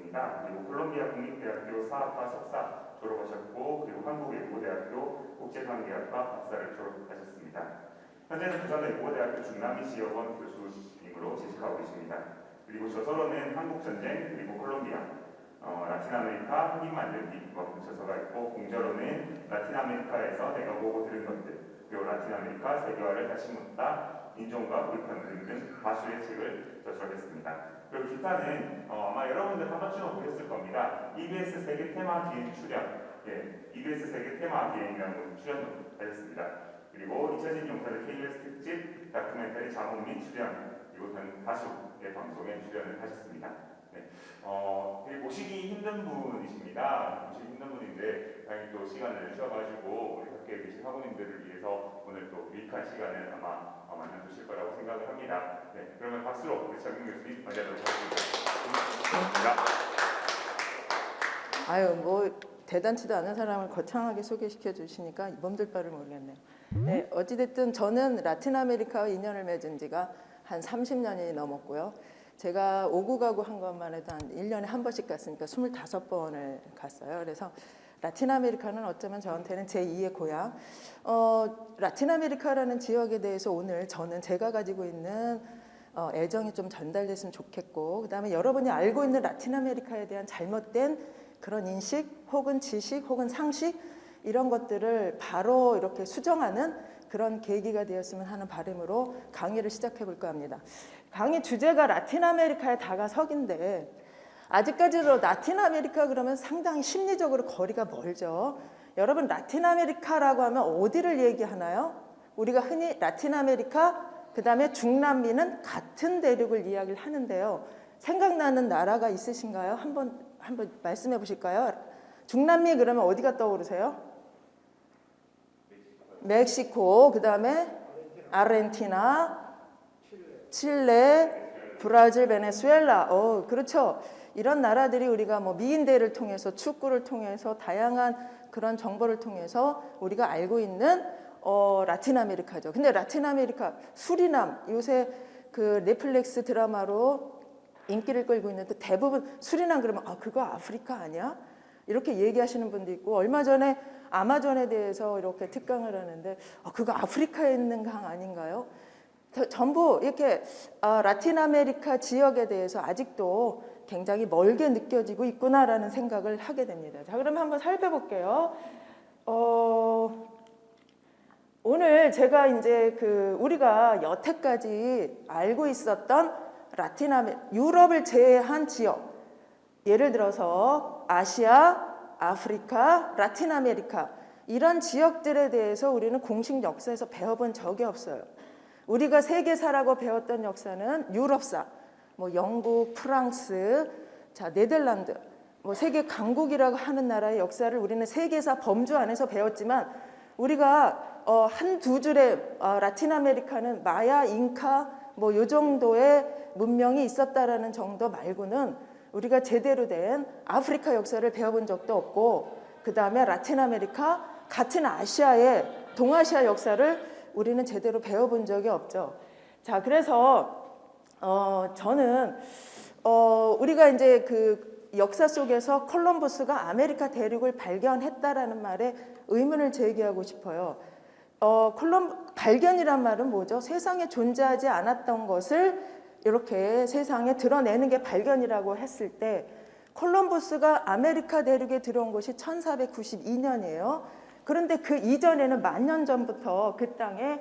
졸업하셨습니다. 그리고 콜롬비아 국립대학교 사학과 석사 졸업하셨고, 그리고 한국일보대학교 국제관계학과 박사를 졸업하셨습니다. 현재는 부산일보대학교 중남미 지역원 교수님으로 재직하고 계십니다. 그리고 저서로는 한국전쟁, 그리고 콜롬비아, 라틴 아메리카 흑인 만들기 저서가 있고, 공저로는 라틴 아메리카에서 내가 보고 들은 것들, 그리고 라틴 아메리카 세계화를 다시 묻다, 인종과 불편 등등 다수의 책을 저술했습니다. 그리고 기타는 아마 여러분들 한 번쯤은 보셨을 겁니다. EBS 세계 테마 기행 출연, EBS 세계 테마 기행이라는 출연도 하셨습니다. 그리고 잊혀진 용사들 KBS 특집 다큐멘터리 자문 및 출연, 그리고 다수의 방송에 출연을 하셨습니다. 되게 모시기 힘든 분이십니다. 모시기 힘든 분인데 다행히 또 시간을 주셔가지고 우리 학교에 계신 학우님들을 위해서 오늘 또 유익한 시간을 아마 만나주실 거라고 생각을 합니다. 그러면 박수로 우리 장경 교수님 맞이하도록 하겠습니다. 아유, 뭐 대단치도 않은 사람을 거창하게 소개시켜 주시니까 몸둘 바를 모르겠네요. 네, 어찌됐든 저는 라틴 아메리카와 인연을 맺은 지가 한 30년이 넘었고요. 제가 오고 가고 한 것만 해도 한 1년에 한 번씩 갔으니까 25번을 갔어요. 그래서 라틴 아메리카는 어쩌면 저한테는 제2의 고향. 라틴 아메리카라는 지역에 대해서 오늘 저는 제가 가지고 있는 애정이 좀 전달됐으면 좋겠고, 그다음에 여러분이 알고 있는 라틴 아메리카에 대한 잘못된 그런 인식 혹은 지식 혹은 상식 이런 것들을 바로 이렇게 수정하는 그런 계기가 되었으면 하는 바람으로 강의를 시작해 볼까 합니다. 강의 주제가 라틴 아메리카의 다가서기인데 아직까지도 라틴 아메리카 그러면 상당히 심리적으로 거리가 멀죠. 여러분 라틴 아메리카라고 하면 어디를 얘기하나요? 우리가 흔히 라틴 아메리카 그 다음에 중남미는 같은 대륙을 이야기를 하는데요. 생각나는 나라가 있으신가요? 한번 말씀해 보실까요? 중남미 그러면 어디가 떠오르세요? 멕시코, 그 다음에 아르헨티나, 칠레, 브라질, 베네수엘라. 그렇죠. 이런 나라들이 우리가 뭐 미인대를 통해서 축구를 통해서 다양한 그런 정보를 통해서 우리가 알고 있는 라틴 아메리카죠. 근데 라틴 아메리카, 수리남 요새 그 넷플릭스 드라마로 인기를 끌고 있는데 대부분 수리남 그러면 그거 아프리카 아니야? 이렇게 얘기하시는 분도 있고, 얼마 전에 아마존에 대해서 이렇게 특강을 하는데 그거 아프리카에 있는 강 아닌가요? 전부 이렇게 라틴 아메리카 지역에 대해서 아직도 굉장히 멀게 느껴지고 있구나라는 생각을 하게 됩니다. 자, 그럼 한번 살펴볼게요. 오늘 제가 이제 우리가 여태까지 알고 있었던 유럽을 제외한 지역, 예를 들어서 아시아, 아프리카, 라틴 아메리카 이런 지역들에 대해서 우리는 공식 역사에서 배워본 적이 없어요. 우리가 세계사라고 배웠던 역사는 유럽사, 뭐 영국, 프랑스, 네덜란드, 뭐 세계 강국이라고 하는 나라의 역사를 우리는 세계사 범주 안에서 배웠지만, 우리가 한 두 줄의 라틴 아메리카는 마야, 잉카 뭐 요 정도의 문명이 있었다라는 정도 말고는 우리가 제대로 된 아프리카 역사를 배워본 적도 없고, 그 다음에 라틴 아메리카 같은 아시아의 동아시아 역사를 우리는 제대로 배워본 적이 없죠. 자, 그래서 저는 우리가 이제 그 역사 속에서 콜럼버스가 아메리카 대륙을 발견했다라는 말에 의문을 제기하고 싶어요. 발견이란 말은 뭐죠? 세상에 존재하지 않았던 것을 이렇게 세상에 드러내는 게 발견이라고 했을 때, 콜럼버스가 아메리카 대륙에 들어온 것이 1492년이에요. 그런데 그 이전에는 10,000년 전부터 그 땅에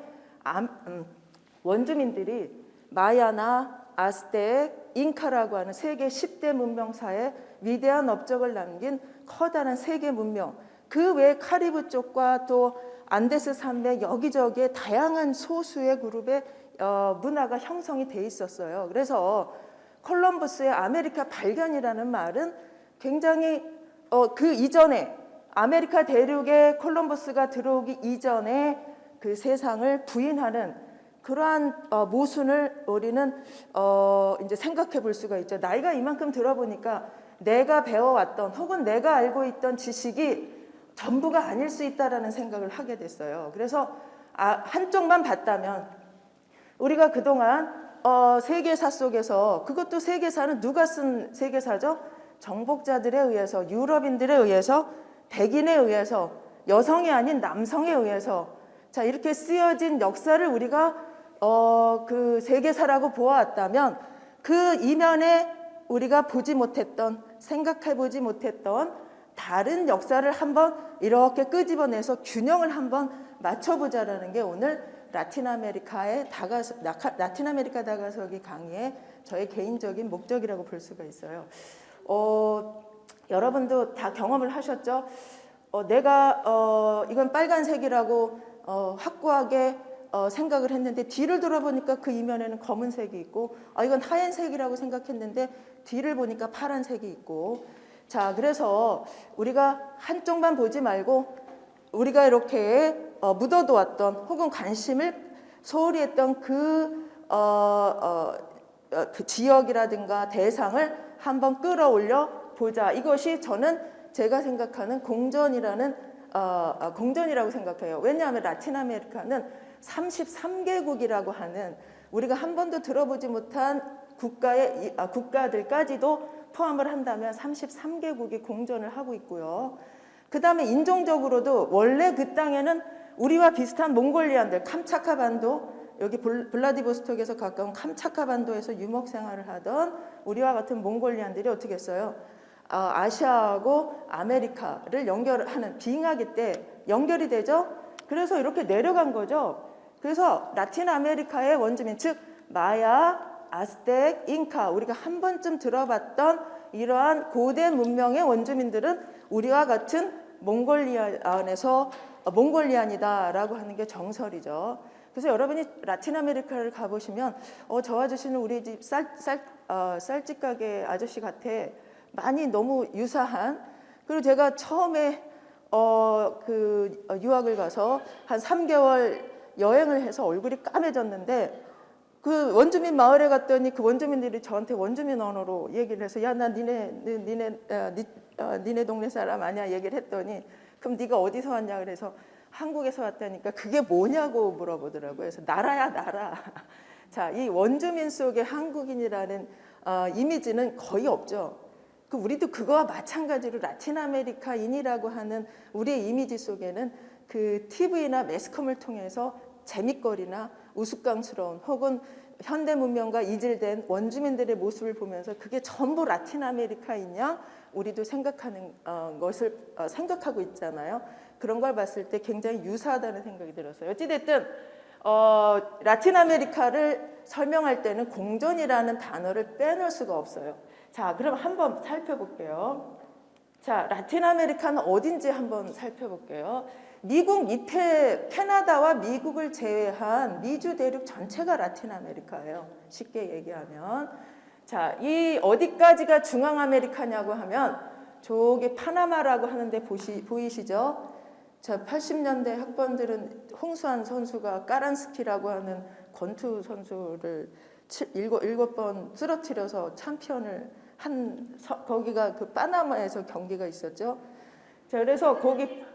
원주민들이 마야나 아스텍, 잉카라고 하는 세계 10대 문명사에 위대한 업적을 남긴 커다란 세계 문명, 그 외에 카리브 쪽과 또 안데스 산맥 여기저기에 다양한 소수의 그룹의 문화가 형성이 돼 있었어요. 그래서 콜럼버스의 아메리카 발견이라는 말은 굉장히 그 이전에 아메리카 대륙에 콜럼버스가 들어오기 이전에 그 세상을 부인하는 그러한 모순을 우리는 이제 생각해 볼 수가 있죠. 나이가 이만큼 들어보니까 내가 배워왔던 혹은 내가 알고 있던 지식이 전부가 아닐 수 있다라는 생각을 하게 됐어요. 그래서 한쪽만 봤다면, 우리가 그동안 세계사 속에서, 그것도 세계사는 누가 쓴 세계사죠? 정복자들에 의해서, 유럽인들에 의해서, 백인에 의해서, 여성이 아닌 남성에 의해서 자 이렇게 쓰여진 역사를 우리가 그 세계사라고 보아왔다면 그 이면에 우리가 보지 못했던, 생각해보지 못했던 다른 역사를 한번 이렇게 끄집어내서 균형을 한번 맞춰보자라는 게 오늘 라틴 아메리카 다가서기 강의의 저의 개인적인 목적이라고 볼 수가 있어요. 여러분도 다 경험을 하셨죠? 내가 이건 빨간색이라고 확고하게 생각을 했는데 뒤를 돌아보니까 그 이면에는 검은색이 있고 이건 하얀색이라고 생각했는데 뒤를 보니까 파란색이 있고 자 그래서 우리가 한쪽만 보지 말고 우리가 이렇게 묻어두었던 혹은 관심을 소홀히 했던 그 지역이라든가 대상을 한번 끌어올려 보자. 이것이 저는 제가 생각하는 공전이라고 생각해요. 왜냐하면 라틴 아메리카는 33개국이라고 하는 우리가 한 번도 들어보지 못한 국가들까지도 포함을 한다면 33개국이 공전을 하고 있고요. 그 다음에 인종적으로도 원래 그 땅에는 우리와 비슷한 몽골리안들, 캄차카 반도, 여기 블라디보스톡에서 가까운 캄차카 반도에서 유목 생활을 하던 우리와 같은 몽골리안들이 어떻게 했어요? 아시아하고 아메리카를 연결하는 빙하기 때 연결이 되죠. 그래서 이렇게 내려간 거죠. 그래서 라틴 아메리카의 원주민, 즉 마야, 아스텍, 잉카, 우리가 한 번쯤 들어봤던 이러한 고대 문명의 원주민들은 우리와 같은 몽골리안이다라고 하는 게 정설이죠. 그래서 여러분이 라틴 아메리카를 가보시면 저 아저씨는 우리 집 쌀집 가게 아저씨 같아. 많이 너무 유사한. 그리고 제가 처음에 유학을 가서 한 3개월 여행을 해서 얼굴이 까매졌는데 그 원주민 마을에 갔더니 그 원주민들이 저한테 원주민 언어로 얘기를 해서 야 나 니네 동네 사람 아니야 얘기를 했더니 그럼 네가 어디서 왔냐 그래서 한국에서 왔다니까 그게 뭐냐고 물어보더라고요. 그래서 나라야 나라. 자, 이 원주민 속에 한국인이라는 이미지는 거의 없죠. 우리도 그거와 마찬가지로 라틴 아메리카인이라고 하는 우리의 이미지 속에는 그 TV나 매스컴을 통해서 재밌거리나 우스꽝스러운 혹은 현대 문명과 이질된 원주민들의 모습을 보면서 그게 전부 라틴 아메리카이냐 우리도 생각하는 것을 생각하고 있잖아요. 그런 걸 봤을 때 굉장히 유사하다는 생각이 들었어요. 어찌됐든 라틴 아메리카를 설명할 때는 공존이라는 단어를 빼놓을 수가 없어요. 자, 그럼 한번 살펴볼게요. 자, 라틴 아메리카는 어딘지 한번 살펴볼게요. 미국 밑에 캐나다와 미국을 제외한 미주 대륙 전체가 라틴 아메리카예요. 쉽게 얘기하면. 자, 이 어디까지가 중앙 아메리카냐고 하면 저기 파나마라고 하는데 보이시죠? 자, 80년대 학번들은 홍수환 선수가 까란스키라고 하는 권투 선수를 7번 쓰러뜨려서 챔피언을 거기가 그 파나마에서 경기가 있었죠. 자, 그래서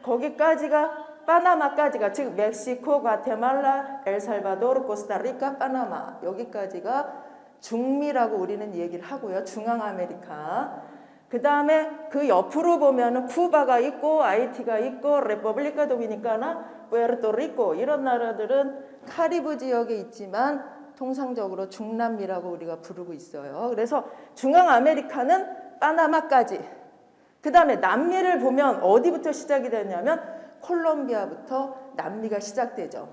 거기까지가 파나마까지가 즉 멕시코, 과테말라, 엘살바도르, 코스타리카, 파나마 여기까지가 중미라고 우리는 얘기를 하고요. 중앙 아메리카. 그 다음에 그 옆으로 보면은 쿠바가 있고 아이티가 있고 레퍼블리카 도미니카나, 푸에르토리코 이런 나라들은 카리브 지역에 있지만 통상적으로 중남미라고 우리가 부르고 있어요. 그래서 중앙 아메리카는 파나마까지. 그 다음에 남미를 보면 어디부터 시작이 되냐면 콜롬비아부터 남미가 시작되죠.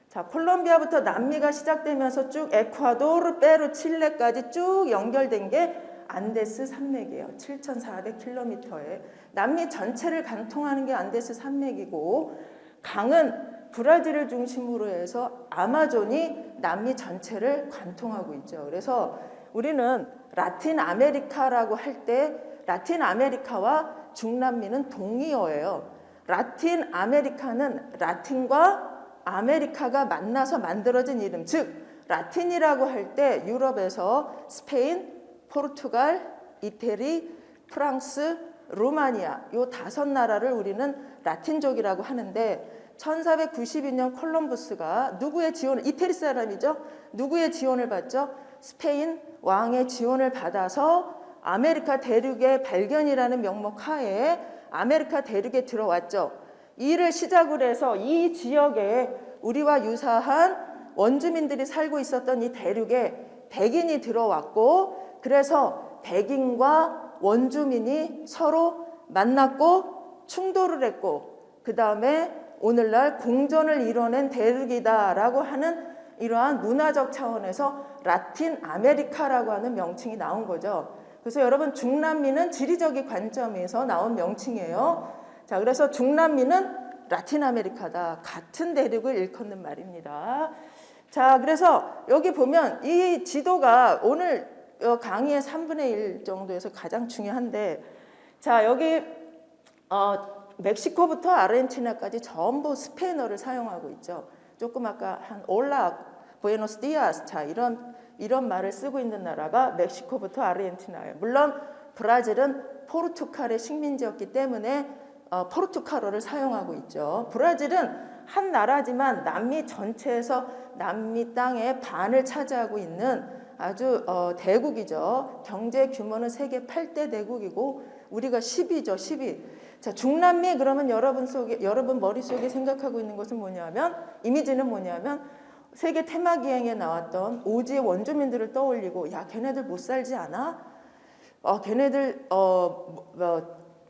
자, 콜롬비아부터 남미가 시작되면서 쭉 에콰도르, 페루, 칠레까지 쭉 연결된 게 안데스 산맥이에요. 7,400km에 남미 전체를 관통하는 게 안데스 산맥이고 강은 브라질을 중심으로 해서 아마존이 남미 전체를 관통하고 있죠. 그래서 우리는 라틴 아메리카라고 할 때 라틴 아메리카와 중남미는 동의어예요. 라틴 아메리카는 라틴과 아메리카가 만나서 만들어진 이름, 즉 라틴이라고 할 때 유럽에서 스페인, 포르투갈, 이태리, 프랑스, 루마니아 요 5나라를 우리는 라틴족이라고 하는데 1492년 콜럼부스가 누구의 지원을, 이태리 사람이죠. 누구의 지원을 받죠? 스페인 왕의 지원을 받아서 아메리카 대륙의 발견이라는 명목 하에 아메리카 대륙에 들어왔죠. 이를 시작으로 해서 이 지역에 우리와 유사한 원주민들이 살고 있었던 이 대륙에 백인이 들어왔고, 그래서 백인과 원주민이 서로 만났고 충돌을 했고, 그 다음에 오늘날 공존을 이뤄낸 대륙이다라고 하는 이러한 문화적 차원에서 라틴 아메리카라고 하는 명칭이 나온 거죠. 그래서 여러분, 중남미는 지리적인 관점에서 나온 명칭이에요. 자, 그래서 중남미는 라틴 아메리카다. 같은 대륙을 일컫는 말입니다. 자, 그래서 여기 보면 이 지도가 오늘 강의의 3분의 1 정도에서 가장 중요한데, 자, 여기 멕시코부터 아르헨티나까지 전부 스페인어를 사용하고 있죠. 조금 아까 한 올라, 부에노스 디아스, 자, 이런 말을 쓰고 있는 나라가 멕시코부터 아르헨티나예요. 물론 브라질은 포르투갈의 식민지였기 때문에 포르투갈어를 사용하고 있죠. 브라질은 한 나라지만 남미 전체에서 남미 땅의 반을 차지하고 있는 아주 대국이죠. 경제 규모는 세계 8대 대국이고 우리가 10위죠. 10위. 자, 중남미 그러면 여러분 머릿속에 생각하고 있는 것은 뭐냐면, 이미지는 뭐냐면, 세계 테마기행에 나왔던 오지의 원주민들을 떠올리고, 야, 걔네들 못 살지 않아? 걔네들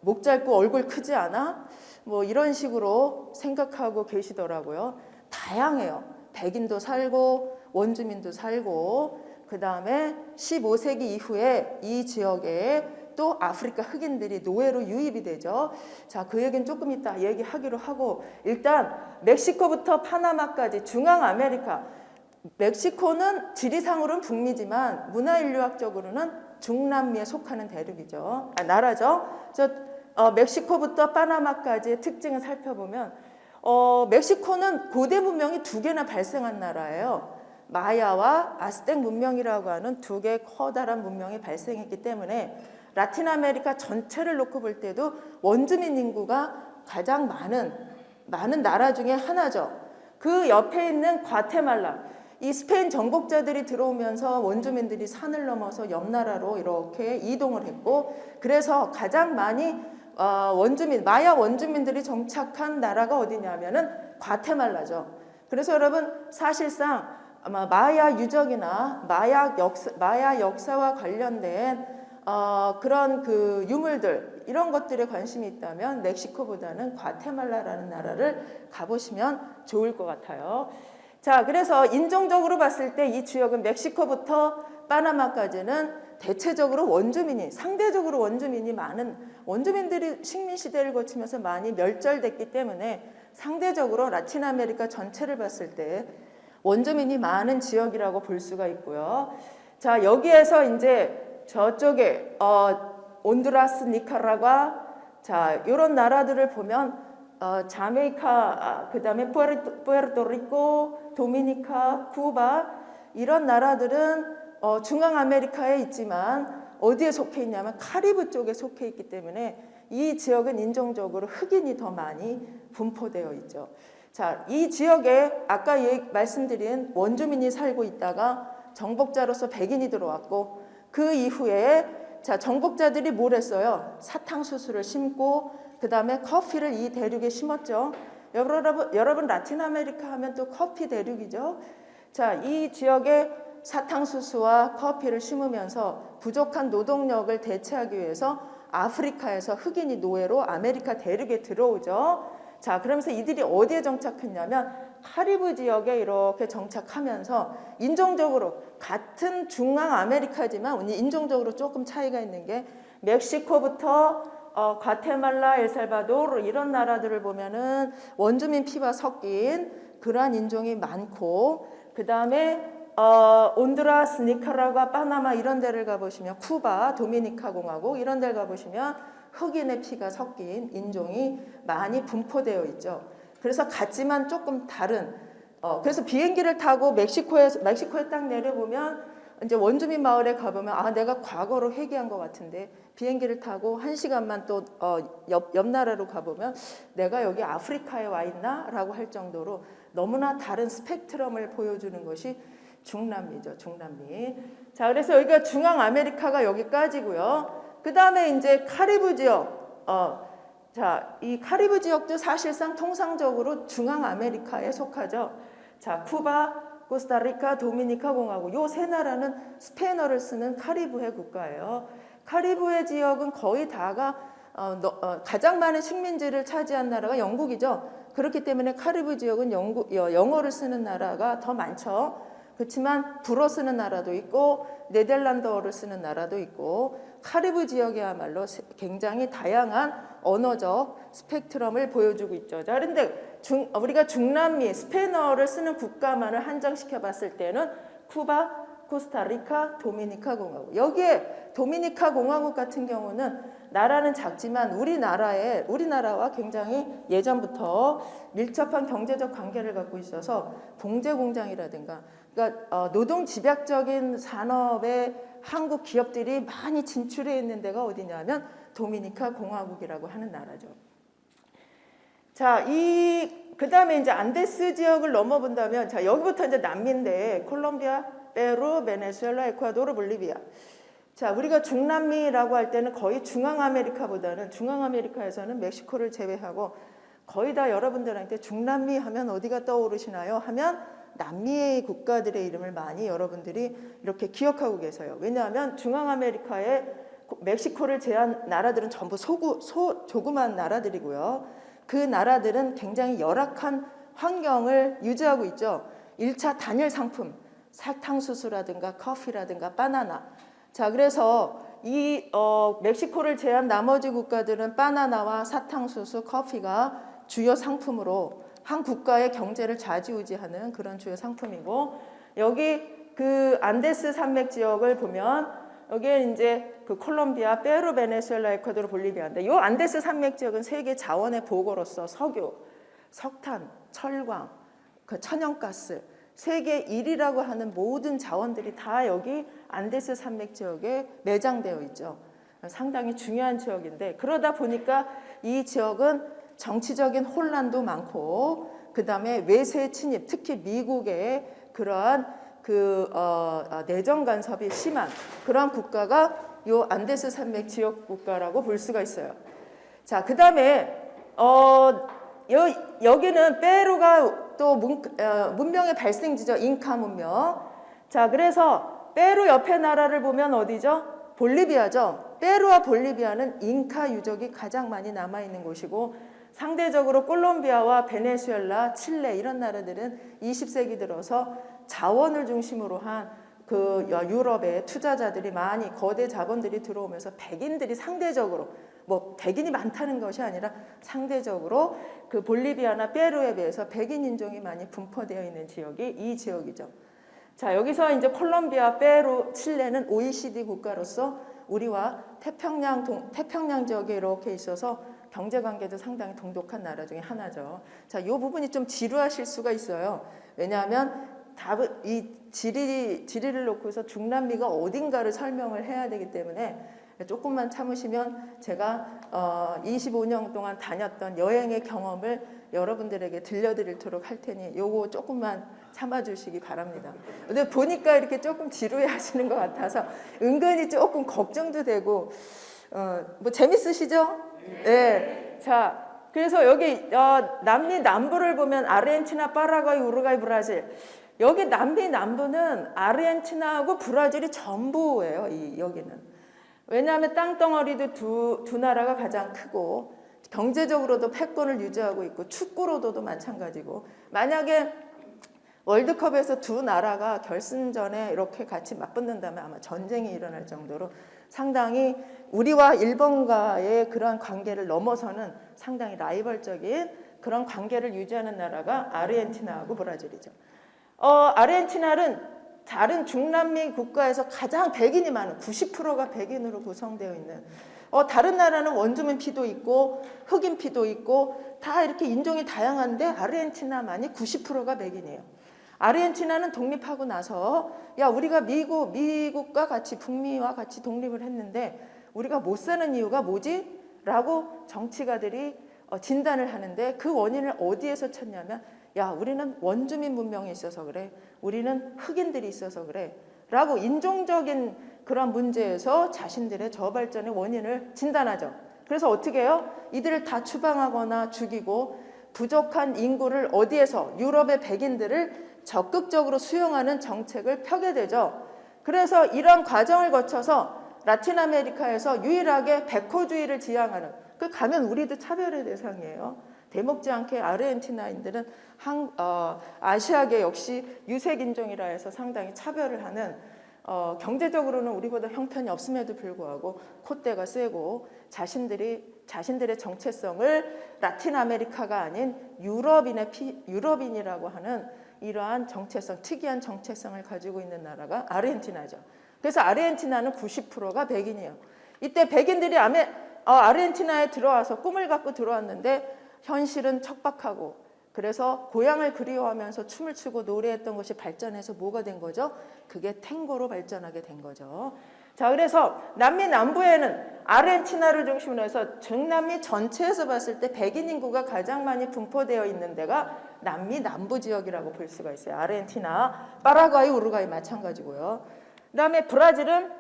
목 짧고 얼굴 크지 않아? 뭐 이런 식으로 생각하고 계시더라고요. 다양해요. 백인도 살고 원주민도 살고, 그 다음에 15세기 이후에 이 지역에 또 아프리카 흑인들이 노예로 유입이 되죠. 자, 그 얘기는 조금 이따 얘기하기로 하고, 일단 멕시코부터 파나마까지 중앙 아메리카, 멕시코는 지리상으로는 북미지만 문화인류학적으로는 중남미에 속하는 대륙이죠. 나라죠. 멕시코부터 파나마까지의 특징을 살펴보면 멕시코는 고대 문명이 두 개나 발생한 나라예요. 마야와 아스텍 문명이라고 하는 두 개의 커다란 문명이 발생했기 때문에 라틴 아메리카 전체를 놓고 볼 때도 원주민 인구가 가장 많은 나라 중에 하나죠. 그 옆에 있는 과테말라, 이 스페인 정복자들이 들어오면서 원주민들이 산을 넘어서 옆 나라로 이렇게 이동을 했고, 그래서 가장 많이 마야 원주민들이 정착한 나라가 어디냐면은 과테말라죠. 그래서 여러분, 사실상 아마 마야 유적이나 마야 역사와 관련된 그런 그 유물들, 이런 것들에 관심이 있다면 멕시코보다는 과테말라라는 나라를 가보시면 좋을 것 같아요. 자, 그래서 인종적으로 봤을 때 이 지역은 멕시코부터 파나마까지는 대체적으로 상대적으로 원주민이 많은, 원주민들이 식민시대를 거치면서 많이 멸절됐기 때문에 상대적으로 라틴 아메리카 전체를 봤을 때 원주민이 많은 지역이라고 볼 수가 있고요. 자, 여기에서 이제 저쪽에 온두라스, 니카라과, 자, 이런 나라들을 보면 자메이카, 그 다음에 푸에르토리코, 도미니카, 쿠바, 이런 나라들은 중앙 아메리카에 있지만 어디에 속해 있냐면 카리브 쪽에 속해 있기 때문에 이 지역은 인종적으로 흑인이 더 많이 분포되어 있죠. 자, 이 지역에 아까 말씀드린 원주민이 살고 있다가 정복자로서 백인이 들어왔고, 그 이후에 자, 정복자들이 뭘 했어요? 사탕수수를 심고 그 다음에 커피를 이 대륙에 심었죠. 여러분 라틴 아메리카 하면 또 커피 대륙이죠. 자, 이 지역에 사탕수수와 커피를 심으면서 부족한 노동력을 대체하기 위해서 아프리카에서 흑인이 노예로 아메리카 대륙에 들어오죠. 자, 그러면서 이들이 어디에 정착했냐면 카리브 지역에 이렇게 정착하면서 인종적으로 같은 중앙 아메리카지만 인종적으로 조금 차이가 있는 게, 멕시코부터 과테말라, 엘살바도르 이런 나라들을 보면은 원주민 피와 섞인 그러한 인종이 많고, 그 다음에 온두라스, 니카라과, 파나마 이런 데를 가보시면, 쿠바, 도미니카 공화국 이런 데를 가보시면 흑인의 피가 섞인 인종이 많이 분포되어 있죠. 그래서 같지만 조금 다른, 그래서 비행기를 타고 멕시코에 딱 내려보면 이제 원주민 마을에 가보면 내가 과거로 회귀한 것 같은데, 비행기를 타고 1시간만 또 옆 나라로 가보면 내가 여기 아프리카에 와 있나? 라고 할 정도로 너무나 다른 스펙트럼을 보여주는 것이 중남미죠, 중남미. 자, 그래서 여기가 중앙 아메리카가 여기까지고요. 그 다음에 이제 카리브 지역. 자, 이 카리브 지역도 사실상 통상적으로 중앙 아메리카에 속하죠. 자, 쿠바, 코스타리카, 도미니카 공화국 요 세 나라는 스페인어를 쓰는 카리브해 국가예요. 카리브해 지역은 거의 다가 가장 많은 식민지를 차지한 나라가 영국이죠. 그렇기 때문에 카리브 지역은 영어를 쓰는 나라가 더 많죠. 그렇지만 불어 쓰는 나라도 있고 네덜란드어를 쓰는 나라도 있고 카리브 지역이야말로 굉장히 다양한 언어적 스펙트럼을 보여주고 있죠. 자, 그런데 우리가 중남미 스페인어를 쓰는 국가만을 한정시켜 봤을 때는 쿠바, 코스타리카, 도미니카 공화국. 여기에 도미니카 공화국 같은 경우는 나라는 작지만 우리나라와 굉장히 예전부터 밀접한 경제적 관계를 갖고 있어서 봉제 공장이라든가 그러니까 노동 집약적인 산업에 한국 기업들이 많이 진출해 있는 데가 어디냐면 도미니카 공화국이라고 하는 나라죠. 자, 그다음에 이제 안데스 지역을 넘어본다면 자, 여기부터 이제 남미인데 콜롬비아, 페루, 베네수엘라, 에콰도르, 볼리비아. 자, 우리가 중남미라고 할 때는 거의 중앙아메리카보다는 중앙아메리카에서는 멕시코를 제외하고 거의 다 여러분들한테 중남미 하면 어디가 떠오르시나요? 하면 남미의 국가들의 이름을 많이 여러분들이 이렇게 기억하고 계세요. 왜냐하면 중앙아메리카에 멕시코를 제외한 나라들은 전부 조그만 나라들이고요. 그 나라들은 굉장히 열악한 환경을 유지하고 있죠. 1차 단일 상품, 사탕수수라든가 커피라든가 바나나. 자, 그래서 멕시코를 제외한 나머지 국가들은 바나나와 사탕수수, 커피가 주요 상품으로 한 국가의 경제를 좌지우지하는 그런 주요 상품이고 여기 그 안데스 산맥 지역을 보면 여기에 이제 그 콜롬비아, 페루, 베네수엘라, 에콰도르, 볼리비아인데 이 안데스 산맥 지역은 세계 자원의 보고로서 석유, 석탄, 철광, 그 천연가스 세계 1위라고 하는 모든 자원들이 다 여기 안데스 산맥 지역에 매장되어 있죠. 상당히 중요한 지역인데 그러다 보니까 이 지역은 정치적인 혼란도 많고 그 다음에 외세 침입, 특히 미국의 그러한 내정 간섭이 심한 그러한 국가가 요 안데스 산맥 지역 국가라고 볼 수가 있어요. 자, 그 다음에 여기는 페루가 또 문명의 발생지죠. 잉카 문명. 자, 그래서 페루 옆에 나라를 보면 어디죠? 볼리비아죠. 페루와 볼리비아는 잉카 유적이 가장 많이 남아있는 곳이고 상대적으로 콜롬비아와 베네수엘라, 칠레 이런 나라들은 20세기 들어서 자원을 중심으로 한 그 유럽의 투자자들이 많이 거대 자본들이 들어오면서 백인들이 상대적으로 뭐 백인이 많다는 것이 아니라 상대적으로 그 볼리비아나 페루에 비해서 백인 인종이 많이 분포되어 있는 지역이 이 지역이죠. 자, 여기서 이제 콜롬비아, 페루, 칠레는 OECD 국가로서 우리와 태평양 지역에 이렇게 있어서 경제 관계도 상당히 동독한 나라 중에 하나죠. 자, 이 부분이 좀 지루하실 수가 있어요. 왜냐하면 이 지리를 놓고서 중남미가 어딘가를 설명을 해야 되기 때문에 조금만 참으시면 제가 25년 동안 다녔던 여행의 경험을 여러분들에게 들려드리도록 할 테니 요거 조금만 참아주시기 바랍니다. 근데 보니까 이렇게 조금 지루해 하시는 것 같아서 은근히 조금 걱정도 되고 뭐 재밌으시죠? 네. 자, 그래서 여기 남미 남부를 보면 아르헨티나, 파라과이, 우루과이, 브라질. 여기 남미 남부는 아르헨티나하고 브라질이 전부예요. 여기는. 왜냐하면 땅덩어리도 두 나라가 가장 크고 경제적으로도 패권을 유지하고 있고 축구로도 마찬가지고 만약에 월드컵에서 두 나라가 결승전에 이렇게 같이 맞붙는다면 아마 전쟁이 일어날 정도로 상당히 우리와 일본과의 그러한 관계를 넘어서는 상당히 라이벌적인 그런 관계를 유지하는 나라가 아르헨티나하고 브라질이죠. 아르헨티나는 다른 중남미 국가에서 가장 백인이 많은 90%가 백인으로 구성되어 있는 다른 나라는 원주민 피도 있고 흑인 피도 있고 다 이렇게 인종이 다양한데 아르헨티나만이 90%가 백인이에요. 아르헨티나는 독립하고 나서 야 우리가 미국과 같이 북미와 같이 독립을 했는데 우리가 못 사는 이유가 뭐지? 라고 정치가들이 진단을 하는데 그 원인을 어디에서 찾냐면 야, 우리는 원주민 문명이 있어서 그래. 우리는 흑인들이 있어서 그래. 라고 인종적인 그런 문제에서 자신들의 저발전의 원인을 진단하죠. 그래서 어떻게 해요? 이들을 다 추방하거나 죽이고 부족한 인구를 어디에서 유럽의 백인들을 적극적으로 수용하는 정책을 펴게 되죠. 그래서 이런 과정을 거쳐서 라틴 아메리카에서 유일하게 백호주의를 지향하는, 그 가면 우리도 차별의 대상이에요. 대먹지 않게 아르헨티나인들은 아시아계 역시 유색인종이라 해서 상당히 차별을 하는, 경제적으로는 우리보다 형편이 없음에도 불구하고 콧대가 세고 자신들의 정체성을 라틴 아메리카가 아닌 유럽인이라고 하는 이러한 정체성, 특이한 정체성을 가지고 있는 나라가 아르헨티나죠. 그래서 아르헨티나는 90%가 백인이에요. 이때 백인들이 아르헨티나에 들어와서 꿈을 갖고 들어왔는데 현실은 척박하고, 그래서 고향을 그리워하면서 춤을 추고 노래했던 것이 발전해서 뭐가 된 거죠? 그게 탱고로 발전하게 된 거죠. 자, 그래서 남미 남부에는 아르헨티나를 중심으로 해서 중남미 전체에서 봤을 때 백인 인구가 가장 많이 분포되어 있는 데가 남미 남부 지역이라고 볼 수가 있어요. 아르헨티나, 파라과이, 우루과이 마찬가지고요. 그다음에 브라질은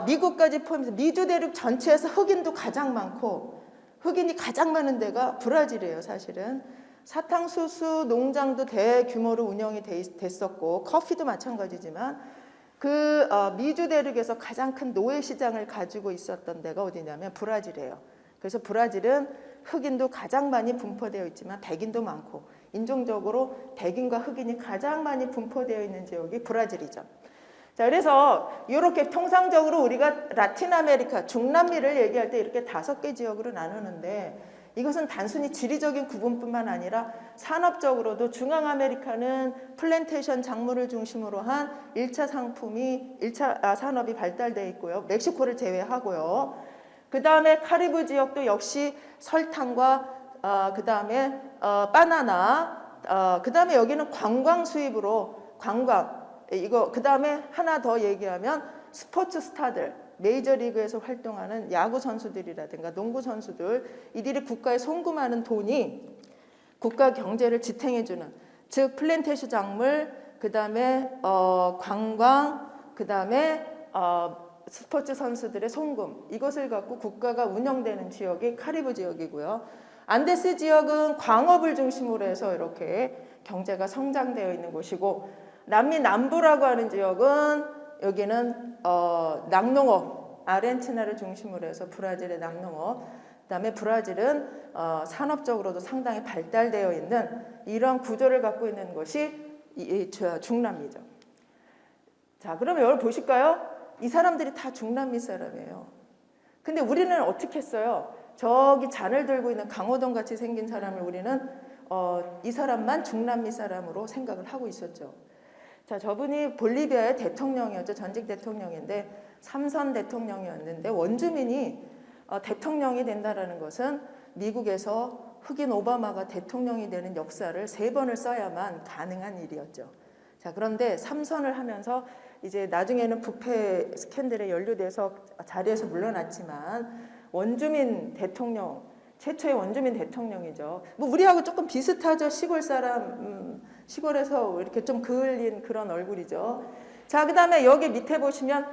미국까지 포함해서 미주 대륙 전체에서 흑인도 가장 많고, 흑인이 가장 많은 데가 브라질이에요. 사실은 사탕수수 농장도 대규모로 운영이 됐었고, 커피도 마찬가지지만 그 미주 대륙에서 가장 큰 노예 시장을 가지고 있었던 데가 어디냐면 브라질이에요. 그래서 브라질은 흑인도 가장 많이 분포되어 있지만 백인도 많고, 인종적으로 백인과 흑인이 가장 많이 분포되어 있는 지역이 브라질이죠. 자, 그래서 이렇게 통상적으로 우리가 라틴 아메리카, 중남미를 얘기할 때 이렇게 5개 지역으로 나누는데, 이것은 단순히 지리적인 구분뿐만 아니라 산업적으로도 중앙 아메리카는 플랜테이션 작물을 중심으로 한 1차 산업이 발달되어 있고요. 멕시코를 제외하고요. 그 다음에 카리브 지역도 역시 설탕과 그 다음에 바나나, 그 다음에 여기는 관광 수입으로 그 다음에 하나 더 얘기하면 스포츠 스타들, 메이저리그에서 활동하는 야구 선수들이라든가 농구 선수들, 이들이 국가에 송금하는 돈이 국가 경제를 지탱해주는, 즉 플랜테이션 작물, 그 다음에 관광, 그 다음에 스포츠 선수들의 송금, 이것을 갖고 국가가 운영되는 지역이 카리브 지역이고요. 안데스 지역은 광업을 중심으로 해서 이렇게 경제가 성장되어 있는 곳이고, 남미 남부라고 하는 지역은 여기는 낙농업, 아르헨티나를 중심으로 해서 브라질의 낙농업, 그다음에 브라질은 산업적으로도 상당히 발달되어 있는 이런 구조를 갖고 있는 것이 중남미죠. 자, 그러면 여러분 보실까요? 이 사람들이 다 중남미 사람이에요. 근데 우리는 어떻게 했어요? 저기 잔을 들고 있는 강호동 같이 생긴 사람을 우리는 이 사람만 중남미 사람으로 생각을 하고 있었죠. 자, 저분이 볼리비아의 대통령이었죠. 전직 대통령인데 3선 대통령이었는데, 원주민이 대통령이 된다는 것은 미국에서 흑인 오바마가 대통령이 되는 역사를 3번을 써야만 가능한 일이었죠. 자, 그런데 3선을 하면서 이제 나중에는 부패 스캔들에 연루돼서 자리에서 물러났지만 원주민 대통령, 최초의 원주민 대통령이죠. 뭐 우리하고 조금 비슷하죠. 시골 사람, 시골에서 이렇게 좀 그을린 그런 얼굴이죠. 자, 그다음에 여기 밑에 보시면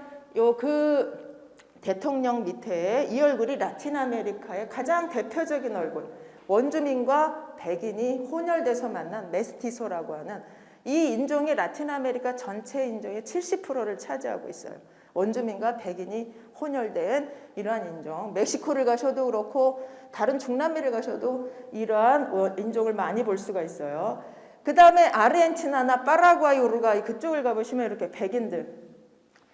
그 대통령 밑에 이 얼굴이 라틴 아메리카의 가장 대표적인 얼굴, 원주민과 백인이 혼혈돼서 만난 메스티소라고 하는 이 인종이 라틴 아메리카 전체 인종의 70%를 차지하고 있어요. 원주민과 백인이 혼혈된 이러한 인종. 멕시코를 가셔도 그렇고 다른 중남미를 가셔도 이러한 인종을 많이 볼 수가 있어요. 그 다음에 아르헨티나나 파라과이, 우루과이 그쪽을 가보시면 이렇게 백인들,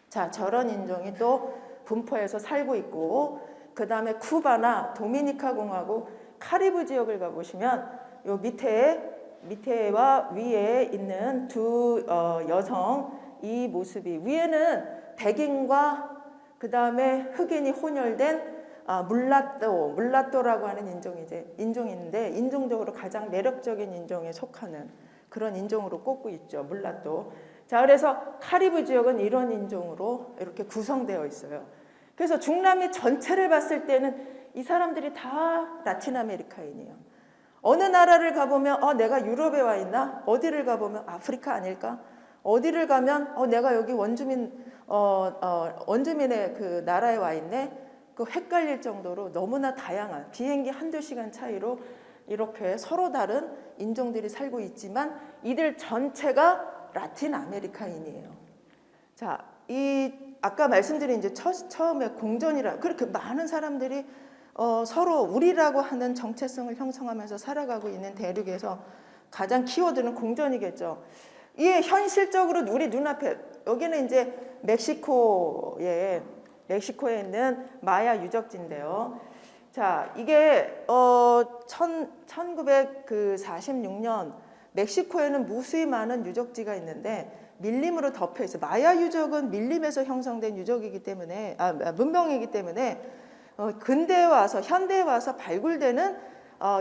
자, 저런 인종이 또 분포해서 살고 있고, 그 다음에 쿠바나 도미니카 공화국, 카리브 지역을 가보시면 요 밑에와 위에 있는 두 여성, 이 모습이, 위에는 백인과 그 다음에 흑인이 혼혈된 물라또라고 하는 인종인데 인종적으로 가장 매력적인 인종에 속하는 그런 인종으로 꼽고 있죠. 물라또. 자, 그래서 카리브 지역은 이런 인종으로 이렇게 구성되어 있어요. 그래서 중남미 전체를 봤을 때는 이 사람들이 다 라틴 아메리카인이에요. 어느 나라를 가보면 내가 유럽에 와 있나? 어디를 가보면 아프리카 아닐까? 어디를 가면 내가 여기 원주민의 그 나라에 와 있네? 그 헷갈릴 정도로 너무나 다양한 비행기 한두 시간 차이로 이렇게 서로 다른 인종들이 살고 있지만 이들 전체가 라틴 아메리카인이에요. 자, 아까 말씀드린 이제 처음에 공존이라 그렇게 많은 사람들이 서로 우리라고 하는 정체성을 형성하면서 살아가고 있는 대륙에서 가장 키워드는 공존이겠죠. 이게 현실적으로 우리 눈앞에 여기는 이제 멕시코에 있는 마야 유적지인데요. 자, 이게 1946년 멕시코에는 무수히 많은 유적지가 있는데 밀림으로 덮여 있어요. 마야 유적은 밀림에서 형성된 유적이기 때문에 문명이기 때문에 근대에 와서 현대에 와서 발굴되는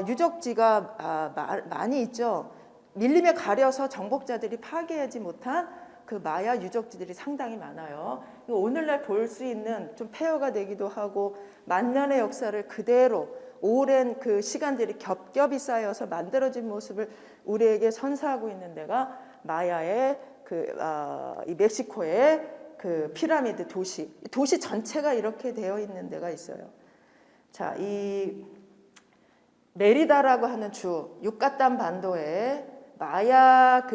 유적지가 많이 있죠. 밀림에 가려서 정복자들이 파괴하지 못한 그 마야 유적지들이 상당히 많아요. 오늘날 볼 수 있는 좀 폐허가 되기도 하고 만년의 역사를 그대로 오랜 그 시간들이 겹겹이 쌓여서 만들어진 모습을 우리에게 선사하고 있는 데가 마야의 이 멕시코의 그 피라미드 도시 전체가 이렇게 되어 있는 데가 있어요. 자, 이 메리다라고 하는 유카탄 반도에 마야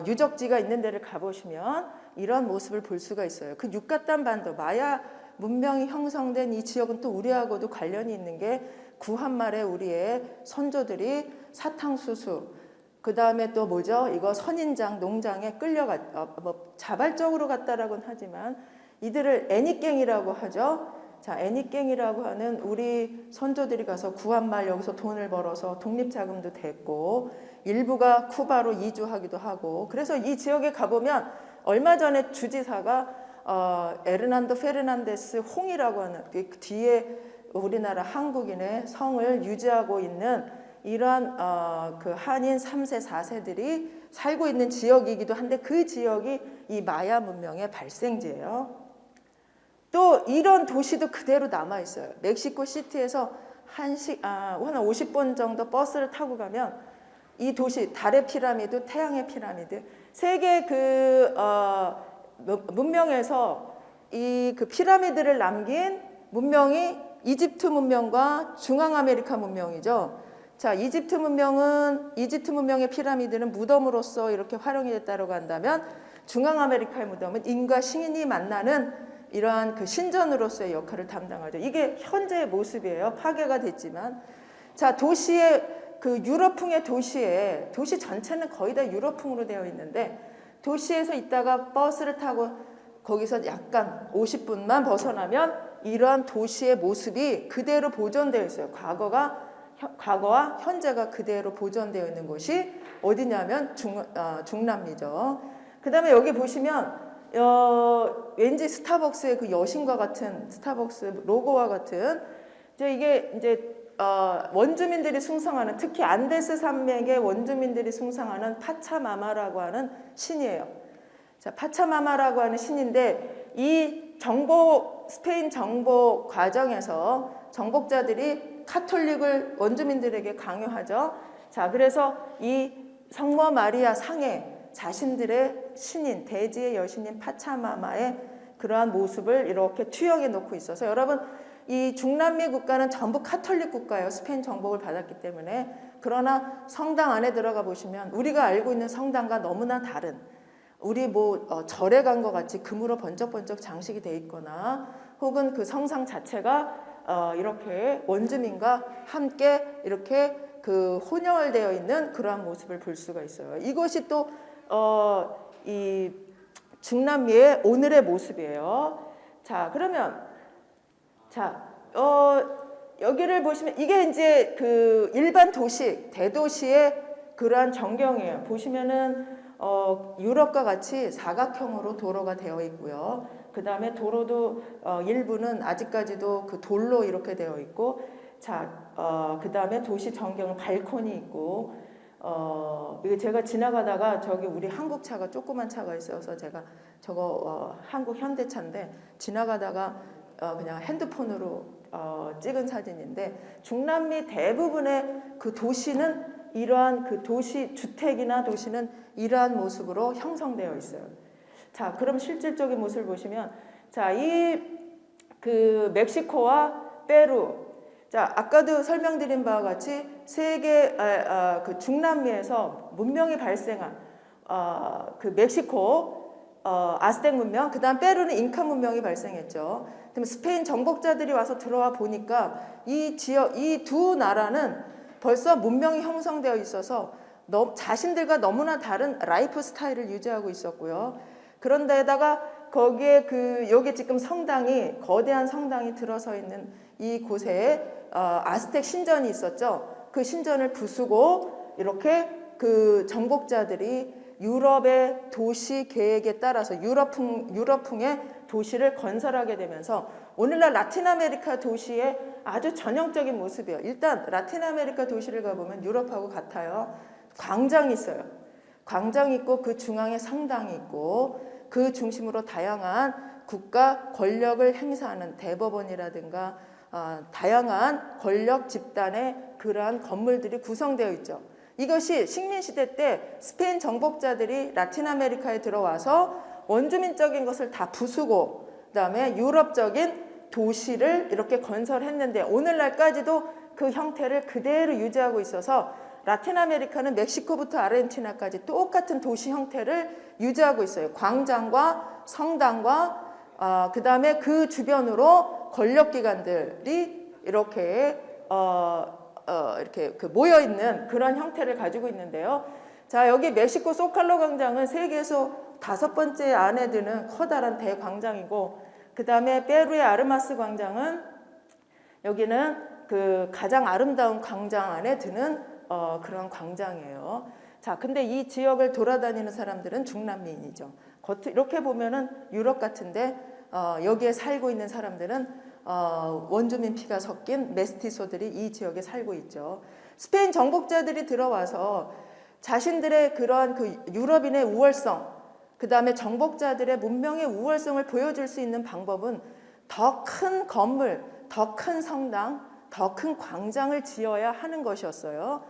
유적지가 있는 데를 가보시면 이런 모습을 볼 수가 있어요. 그 유카탄 반도 마야 문명이 형성된 이 지역은 또 우리하고도 관련이 있는 게 구한말에 우리의 선조들이 사탕수수 그 다음에 또 뭐죠? 이거 선인장 농장에 자발적으로 갔다라고는 하지만 이들을 애니깽이라고 하죠. 자, 애니깽이라고 하는 우리 선조들이 가서 구한말 여기서 돈을 벌어서 독립자금도 됐고 일부가 쿠바로 이주하기도 하고 그래서 이 지역에 가보면 얼마 전에 주지사가 에르난도 페르난데스 홍이라고 하는 그 뒤에 우리나라 한국인의 성을 유지하고 있는 이러한 그 한인 3세 4세들이 살고 있는 지역이기도 한데 그 지역이 이 마야 문명의 발생지예요. 또 이런 도시도 그대로 남아 있어요. 멕시코 시티에서 한 50분 정도 버스를 타고 가면 이 도시 달의 피라미드, 태양의 피라미드 세계 문명에서 이 그 피라미드를 남긴 문명이 이집트 문명과 중앙 아메리카 문명이죠. 자, 이집트 문명의 피라미드는 무덤으로서 이렇게 활용이 됐다고 한다면 중앙 아메리카의 무덤은 인과 신이 만나는 이러한 그 신전으로서의 역할을 담당하죠. 이게 현재의 모습이에요. 파괴가 됐지만. 자, 유럽풍의 도시 전체는 거의 다 유럽풍으로 되어 있는데 도시에서 있다가 버스를 타고 거기서 약간 50분만 벗어나면 이러한 도시의 모습이 그대로 보존되어 있어요. 과거와 현재가 그대로 보존되어 있는 곳이 어디냐면 중남미죠. 그 다음에 여기 보시면 왠지 스타벅스의 그 여신과 같은 스타벅스 로고와 같은 이게 이제 원주민들이 숭상하는 특히 안데스 산맥의 원주민들이 숭상하는 파차마마라고 하는 신이에요. 자, 파차마마라고 하는 신인데 이 스페인 정복 과정에서 정복자들이 카톨릭을 원주민들에게 강요하죠. 자, 그래서 이 성모 마리아 상에 자신들의 신인, 대지의 여신인 파차마마의 그러한 모습을 이렇게 투영해 놓고 있어서 여러분 이 중남미 국가는 전부 카톨릭 국가예요. 스페인 정복을 받았기 때문에. 그러나 성당 안에 들어가 보시면 우리가 알고 있는 성당과 너무나 다른 우리 절에 간 것 같이 금으로 번쩍번쩍 장식이 돼 있거나 혹은 그 성상 자체가 이렇게 원주민과 함께 이렇게 그 혼혈되어 있는 그러한 모습을 볼 수가 있어요. 이것이 또 이 중남미의 오늘의 모습이에요. 자, 그러면 여기를 보시면 이게 이제 그 일반 도시, 대도시의 그러한 전경이에요. 보시면은 유럽과 같이 사각형으로 도로가 되어 있고요. 그 다음에 도로도 일부는 아직까지도 그 돌로 이렇게 되어 있고, 그 다음에 도시 전경은 발코니 있고, 이게 제가 지나가다가 저기 우리 한국 차가 조그만 차가 있어서 제가 저거 한국 현대차인데 지나가다가 그냥 핸드폰으로 찍은 사진인데 중남미 대부분의 그 도시는 이러한 그 도시 주택이나 도시는 이러한 모습으로 형성되어 있어요. 자, 그럼 실질적인 모습을 보시면 자, 이 그 멕시코와 페루 자, 아까도 설명드린 바와 같이 세계 그 중남미에서 문명이 발생한 그 멕시코 아스텍 문명, 그다음 페루는 잉카 문명이 발생했죠. 그럼 스페인 정복자들이 와서 들어와 보니까 이 지역, 이 두 나라는 벌써 문명이 형성되어 있어서 자신들과 너무나 다른 라이프 스타일을 유지하고 있었고요. 그런데다가 거기에 여기 지금 성당이 거대한 성당이 들어서 있는 이 곳에 아스텍 신전이 있었죠. 그 신전을 부수고 이렇게 그 정복자들이 유럽의 도시 계획에 따라서 유럽풍의 도시를 건설하게 되면서 오늘날 라틴 아메리카 도시의 아주 전형적인 모습이에요. 일단 라틴 아메리카 도시를 가보면 유럽하고 같아요. 광장이 있어요. 광장이 있고 그 중앙에 성당이 있고 그 중심으로 다양한 국가 권력을 행사하는 대법원이라든가 다양한 권력 집단의 그러한 건물들이 구성되어 있죠. 이것이 식민시대 때 스페인 정복자들이 라틴 아메리카에 들어와서 원주민적인 것을 다 부수고 그다음에 유럽적인 도시를 이렇게 건설했는데 오늘날까지도 그 형태를 그대로 유지하고 있어서 라틴 아메리카는 멕시코부터 아르헨티나까지 똑같은 도시 형태를 유지하고 있어요. 광장과 성당과 그다음에 그 주변으로 권력기관들이 이렇게 이렇게 모여 있는 그런 형태를 가지고 있는데요. 자, 여기 멕시코 소칼로 광장은 세계에서 5번째 안에 드는 커다란 대광장이고, 그 다음에 페루의 아르마스 광장은 여기는 그 가장 아름다운 광장 안에 드는 그런 광장이에요. 자, 근데 이 지역을 돌아다니는 사람들은 중남미인이죠. 이렇게 보면은 유럽 같은데 여기에 살고 있는 사람들은 원주민 피가 섞인 메스티소들이 이 지역에 살고 있죠. 스페인 정복자들이 들어와서 자신들의 그러한 그 유럽인의 우월성, 그 다음에 정복자들의 문명의 우월성을 보여줄 수 있는 방법은 더 큰 건물, 더 큰 성당, 더 큰 광장을 지어야 하는 것이었어요.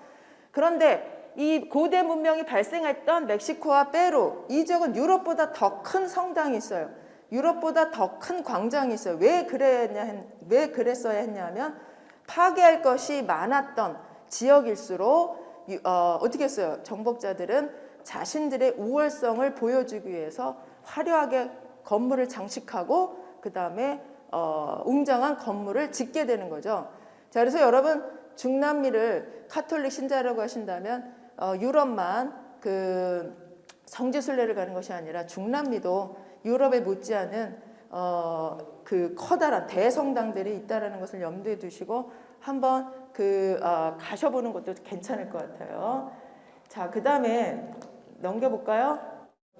그런데 이 고대 문명이 발생했던 멕시코와 페루, 이 지역은 유럽보다 더 큰 성당이 있어요. 유럽보다 더 큰 광장이 있어요. 왜 그랬어야 했냐면 파괴할 것이 많았던 지역일수록 어떻게 했어요? 정복자들은 자신들의 우월성을 보여주기 위해서 화려하게 건물을 장식하고 그 다음에 웅장한 건물을 짓게 되는 거죠. 자, 그래서 여러분 중남미를 카톨릭 신자라고 하신다면 유럽만 그 성지순례를 가는 것이 아니라 중남미도 유럽에 못지않은 그 커다란 대성당들이 있다라는 것을 염두에 두시고 한번 가셔보는 것도 괜찮을 것 같아요. 자, 그 다음에 넘겨볼까요?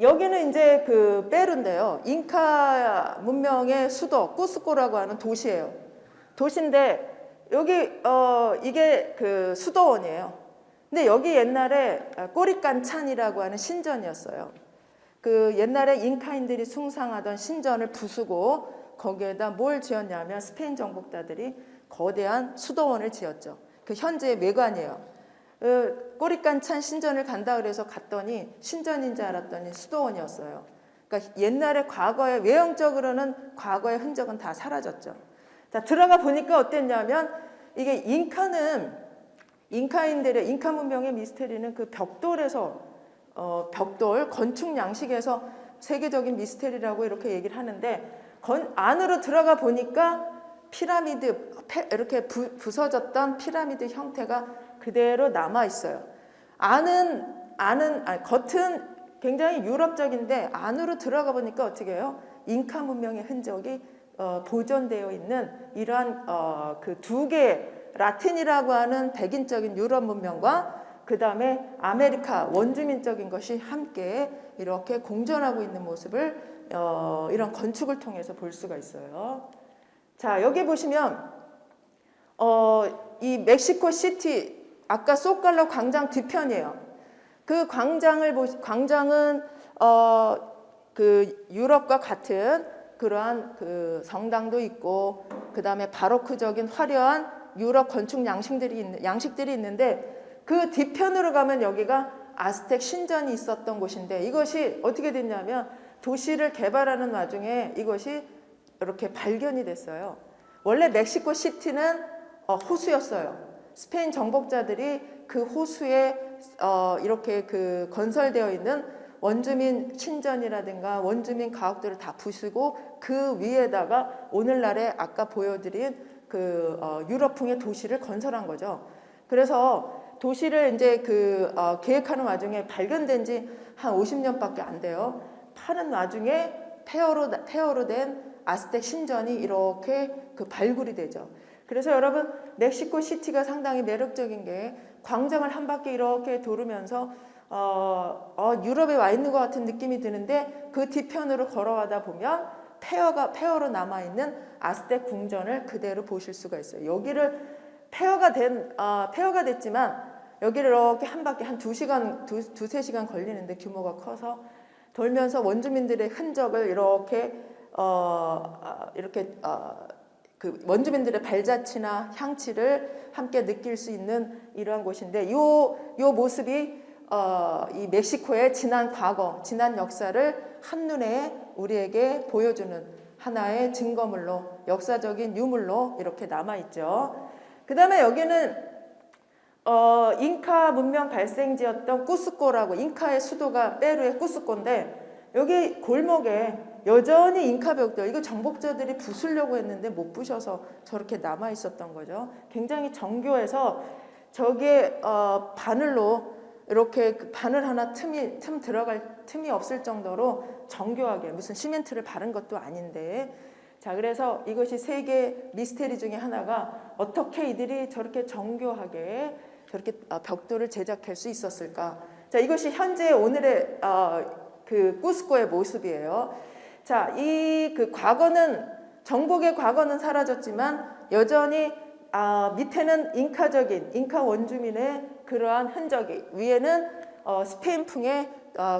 여기는 이제 그 페루인데요. 잉카 문명의 수도 쿠스코라고 하는 도시예요. 도시인데 여기 이게 그 수도원이에요. 근데 여기 옛날에 꼬리깐찬이라고 하는 신전이었어요. 그 옛날에 잉카인들이 숭상하던 신전을 부수고 거기에다 뭘 지었냐면 스페인 정복자들이 거대한 수도원을 지었죠. 그 현재의 외관이에요. 꼬리깐찬 신전을 간다 그래서 갔더니 신전인 줄 알았더니 수도원이었어요. 그러니까 옛날에 과거에 외형적으로는 과거의 흔적은 다 사라졌죠. 자, 들어가 보니까 어땠냐면 이게 잉카인들의 잉카 문명의 미스테리는 그 벽돌에서 벽돌 건축 양식에서 세계적인 미스테리라고 이렇게 얘기를 하는데 안으로 들어가 보니까 피라미드 이렇게 부서졌던 피라미드 형태가 그대로 남아 있어요. 겉은 굉장히 유럽적인데 안으로 들어가 보니까 어떻게 해요? 잉카 문명의 흔적이 보존되어 있는 이러한 그 두 개의 라틴이라고 하는 백인적인 유럽 문명과 그 다음에 아메리카 원주민적인 것이 함께 이렇게 공존하고 있는 모습을 이런 건축을 통해서 볼 수가 있어요. 자, 여기 보시면 이 멕시코 시티 아까 소칼로 광장 뒤편이에요. 그 광장은 그 유럽과 같은 그 그러한 그 성당도 있고 그다음에 바로크적인 화려한 유럽 건축 양식들이 있는데 그 뒤편으로 가면 여기가 아스텍 신전이 있었던 곳인데 이것이 어떻게 됐냐면 도시를 개발하는 와중에 이것이 이렇게 발견이 됐어요. 원래 멕시코 시티는 호수였어요. 스페인 정복자들이 그 호수에 이렇게 그 건설되어 있는 원주민 신전이라든가 원주민 가옥들을 다 부수고 그 위에다가 오늘날의 아까 보여드린 그 유럽풍의 도시를 건설한 거죠. 그래서 도시를 이제 계획하는 와중에 발견된 지 한 50년밖에 안 돼요. 파는 와중에 폐허로 된 아스텍 신전이 이렇게 그 발굴이 되죠. 그래서 여러분 멕시코 시티가 상당히 매력적인 게 광장을 한 바퀴 이렇게 돌으면서 유럽에 와 있는 것 같은 느낌이 드는데 그 뒤편으로 걸어가다 보면 폐허로 남아있는 아스텍 궁전을 그대로 보실 수가 있어요. 여기를 폐허가 됐지만 여기를 이렇게 한 바퀴 한 2시간, 3시간 걸리는데 규모가 커서 돌면서 원주민들의 흔적을 그 원주민들의 발자취나 향취를 함께 느낄 수 있는 이러한 곳인데 요 모습이 이 멕시코의 지난 과거, 지난 역사를 한눈에 우리에게 보여주는 하나의 증거물로 역사적인 유물로 이렇게 남아있죠. 그 다음에 여기는 잉카 문명 발생지였던 쿠스코라고 잉카의 수도가 페루의 쿠스코인데 여기 골목에 여전히 잉카 벽돌 이거 정복자들이 부수려고 했는데 못 부셔서 저렇게 남아 있었던 거죠. 굉장히 정교해서 저기에 바늘로 이렇게 그 바늘 하나 틈 들어갈 틈이 없을 정도로 정교하게 무슨 시멘트를 바른 것도 아닌데 자 그래서 이것이 세계 미스테리 중에 하나가 어떻게 이들이 저렇게 정교하게 저렇게 벽돌을 제작할 수 있었을까? 자 이것이 현재 오늘의 그 쿠스코의 모습이에요. 자, 이 그 과거는 정복의 과거는 사라졌지만 여전히 밑에는 잉카 원주민의 그러한 흔적이 위에는 스페인풍의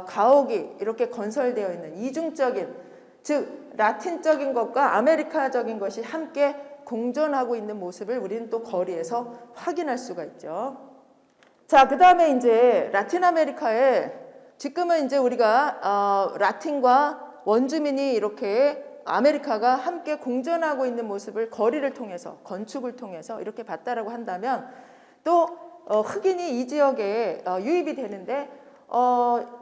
가옥이 이렇게 건설되어 있는 이중적인 즉 라틴적인 것과 아메리카적인 것이 함께 공존하고 있는 모습을 우리는 또 거리에서 확인할 수가 있죠. 자, 그 다음에 이제 라틴 아메리카에 지금은 이제 우리가 라틴과 원주민이 이렇게 아메리카가 함께 공존하고 있는 모습을 거리를 통해서 건축을 통해서 이렇게 봤다라고 한다면 또 흑인이 이 지역에 유입이 되는데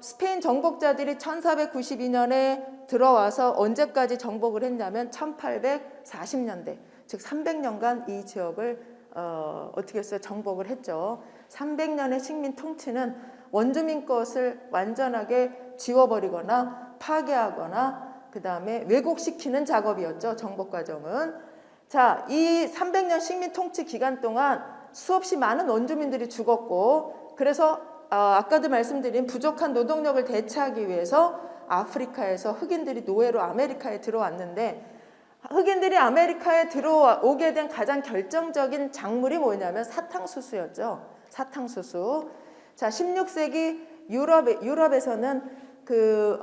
스페인 정복자들이 1492년에 들어와서 언제까지 정복을 했냐면 1840년대 즉 300년간 이 지역을 어떻게 했어요? 정복을 했죠. 300년의 식민 통치는 원주민 것을 완전하게 지워버리거나 파괴하거나 그 다음에 왜곡시키는 작업이었죠. 정복 과정은. 자, 이 300년 식민 통치 기간 동안 수없이 많은 원주민들이 죽었고 그래서 아까도 말씀드린 부족한 노동력을 대체하기 위해서 아프리카에서 흑인들이 노예로 아메리카에 들어왔는데 흑인들이 아메리카에 들어오게 된 가장 결정적인 작물이 뭐냐면 사탕수수였죠. 사탕수수. 자, 16세기 유럽에서는 그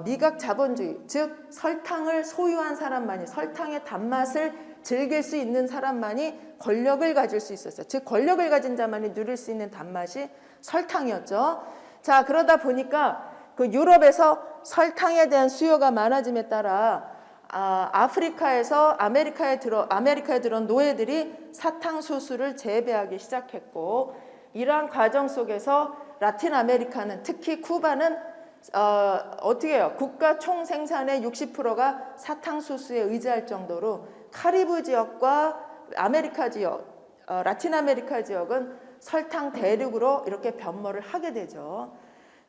미각 자본주의, 즉 설탕을 소유한 사람만이 설탕의 단맛을 즐길 수 있는 사람만이 권력을 가질 수 있었어요. 즉 권력을 가진 자만이 누릴 수 있는 단맛이 설탕이었죠. 자, 그러다 보니까 그 유럽에서 설탕에 대한 수요가 많아짐에 따라 아프리카에서 아메리카에 들어온 노예들이 사탕수수를 재배하기 시작했고 이러한 과정 속에서 라틴 아메리카는 특히 쿠바는 어떻게 해요? 국가 총 생산의 60%가 사탕수수에 의지할 정도로 카리브 지역과 아메리카 지역, 라틴 아메리카 지역은 설탕 대륙으로 이렇게 변모를 하게 되죠.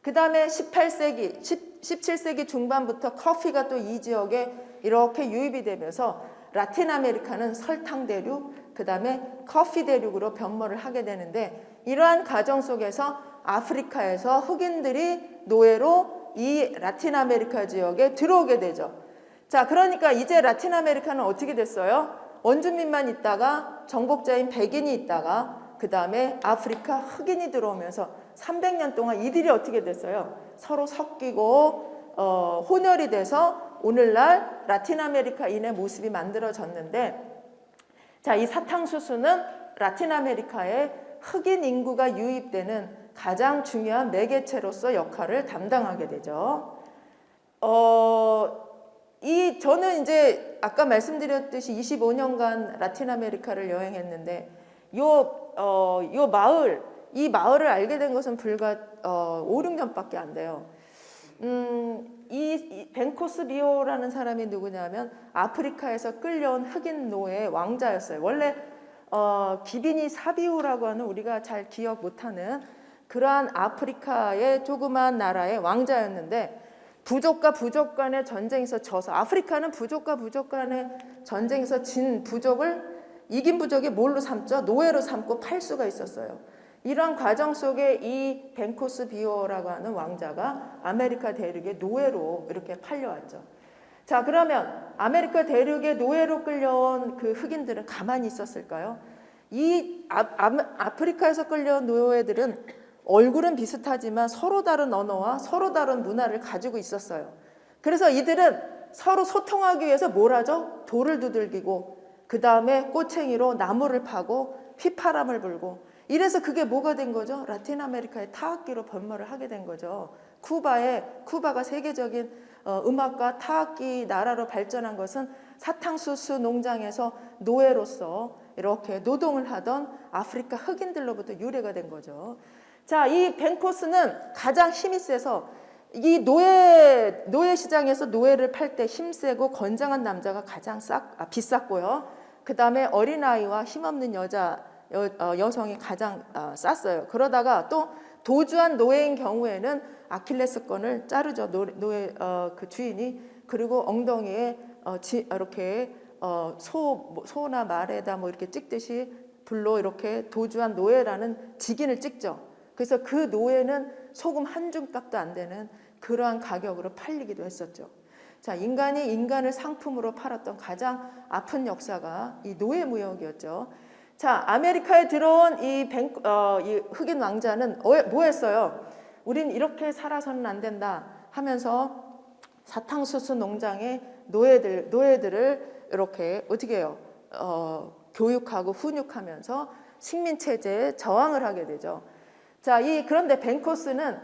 그 다음에 17세기 중반부터 커피가 또 이 지역에 이렇게 유입이 되면서 라틴 아메리카는 설탕 대륙, 그 다음에 커피 대륙으로 변모를 하게 되는데 이러한 과정 속에서 아프리카에서 흑인들이 노예로 이 라틴 아메리카 지역에 들어오게 되죠. 자, 그러니까 이제 라틴 아메리카는 어떻게 됐어요? 원주민만 있다가 정복자인 백인이 있다가 그 다음에 아프리카 흑인이 들어오면서 300년 동안 이들이 어떻게 됐어요? 서로 섞이고 혼혈이 돼서 오늘날 라틴 아메리카인의 모습이 만들어졌는데, 자, 이 사탕수수는 라틴 아메리카에 흑인 인구가 유입되는 가장 중요한 매개체로서 역할을 담당하게 되죠. 저는 이제 아까 말씀드렸듯이 25년간 라틴 아메리카를 여행했는데, 이 마을을 알게 된 것은 불과 5, 6년밖에 안 돼요. 이 벤코스 비오라는 사람이 누구냐면 아프리카에서 끌려온 흑인 노예의 왕자였어요. 원래 기비니 사비우라고 하는 우리가 잘 기억 못하는 그러한 아프리카의 조그만 나라의 왕자였는데, 부족과 부족 간의 전쟁에서 져서, 아프리카는 부족과 부족 간의 전쟁에서 진 부족을 이긴 부족이 뭘로 삼죠? 노예로 삼고 팔 수가 있었어요. 이러한 과정 속에 이 벤코스 비오라고 하는 왕자가 아메리카 대륙의 노예로 이렇게 팔려왔죠. 자, 그러면 아메리카 대륙의 노예로 끌려온 그 흑인들은 가만히 있었을까요? 이 아프리카에서 끌려온 노예들은 얼굴은 비슷하지만 서로 다른 언어와 서로 다른 문화를 가지고 있었어요. 그래서 이들은 서로 소통하기 위해서 뭘 하죠? 돌을 두들기고, 그 다음에 꼬챙이로 나무를 파고 휘파람을 불고, 이래서 그게 뭐가 된 거죠? 라틴 아메리카의 타악기로 변모를 하게 된 거죠. 쿠바가 세계적인 음악과 타악기 나라로 발전한 것은 사탕수수 농장에서 노예로서 이렇게 노동을 하던 아프리카 흑인들로부터 유래가 된 거죠. 자, 이 벤코스는 가장 힘이 세서 이 노예 시장에서 노예를 팔 때 힘세고 건장한 남자가 가장 비쌌고요. 그 다음에 어린아이와 힘없는 여성이 가장 쌌어요. 그러다가 또 도주한 노예인 경우에는 아킬레스건을 자르죠. 그 주인이. 그리고 엉덩이에 이렇게 소나 말에다 뭐 이렇게 찍듯이 불로 이렇게 도주한 노예라는 직인을 찍죠. 그래서 그 노예는 소금 한 줌값도 안 되는 그러한 가격으로 팔리기도 했었죠. 자, 인간이 인간을 상품으로 팔았던 가장 아픈 역사가 이 노예 무역이었죠. 자, 아메리카에 들어온 이 흑인 왕자는 뭐 했어요? 우린 이렇게 살아서는 안 된다 하면서 사탕수수 농장의 노예들을 이렇게 어떻게 해요? 교육하고 훈육하면서 식민 체제에 저항을 하게 되죠. 자, 그런데 벤코스는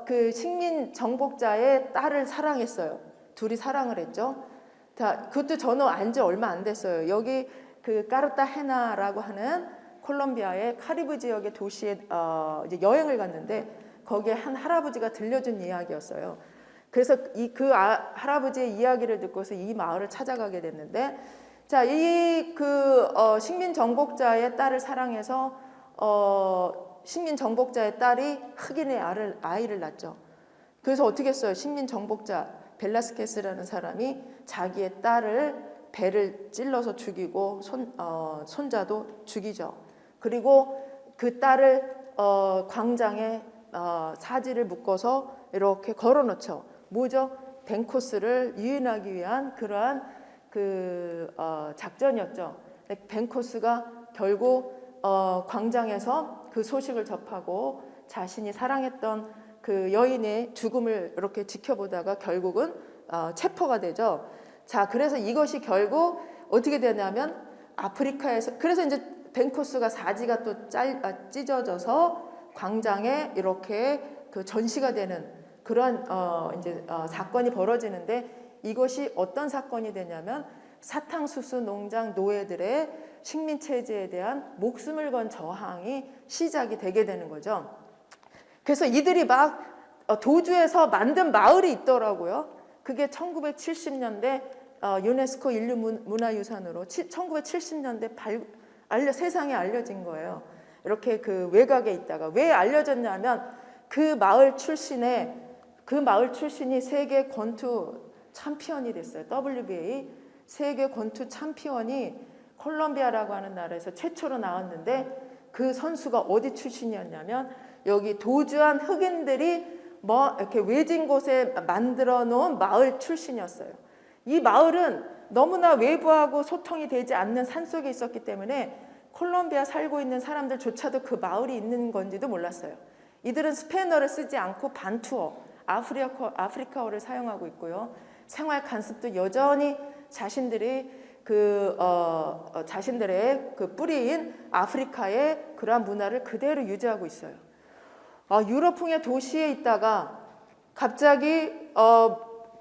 그 식민 정복자의 딸을 사랑했어요. 둘이 사랑을 했죠. 자, 그것도 저는 안지 얼마 안 됐어요. 여기 그 까르타헤나라고 하는 콜롬비아의 카리브 지역의 도시에 이제 여행을 갔는데, 거기에 한 할아버지가 들려준 이야기였어요. 그래서 할아버지의 이야기를 듣고서 이 마을을 찾아가게 됐는데, 자, 식민 정복자의 딸을 사랑해서 식민 정복자의 딸이 흑인의 아이를 낳죠. 그래서 어떻게 했어요? 식민 정복자 벨라스케스라는 사람이 자기의 딸을 배를 찔러서 죽이고 손자도 죽이죠. 그리고 그 딸을 광장에 사지를 묶어서 이렇게 걸어놓죠. 뭐죠? 벤코스를 유인하기 위한 그러한 작전이었죠. 벤코스가 결국 광장에서 그 소식을 접하고 자신이 사랑했던 그 여인의 죽음을 이렇게 지켜보다가 결국은 체포가 되죠. 자, 그래서 이것이 결국 어떻게 되냐면 아프리카에서, 그래서 이제 벤코스가 사지가 또 찢어져서 광장에 이렇게 그 전시가 되는 그런 사건이 벌어지는데, 이것이 어떤 사건이 되냐면 사탕수수 농장 노예들의 식민 체제에 대한 목숨을 건 저항이 시작이 되게 되는 거죠. 그래서 이들이 막 도주해서 만든 마을이 있더라고요. 그게 1970년대 유네스코 인류문화유산으로 1970년대 세상에 알려진 거예요. 이렇게 그 외곽에 있다가. 왜 알려졌냐면 그 마을 출신이 세계 권투 챔피언이 됐어요. WBA 세계 권투 챔피언이 콜롬비아라고 하는 나라에서 최초로 나왔는데, 그 선수가 어디 출신이었냐면 여기 도주한 흑인들이 이렇게 외진 곳에 만들어 놓은 마을 출신이었어요. 이 마을은 너무나 외부하고 소통이 되지 않는 산속에 있었기 때문에 콜롬비아 살고 있는 사람들조차도 그 마을이 있는 건지도 몰랐어요. 이들은 스페인어를 쓰지 않고 반투어, 아프리카어를 사용하고 있고요. 생활 관습도 여전히 자신들이 자신들의 그 뿌리인 아프리카의 그러한 문화를 그대로 유지하고 있어요. 유럽풍의 도시에 있다가 갑자기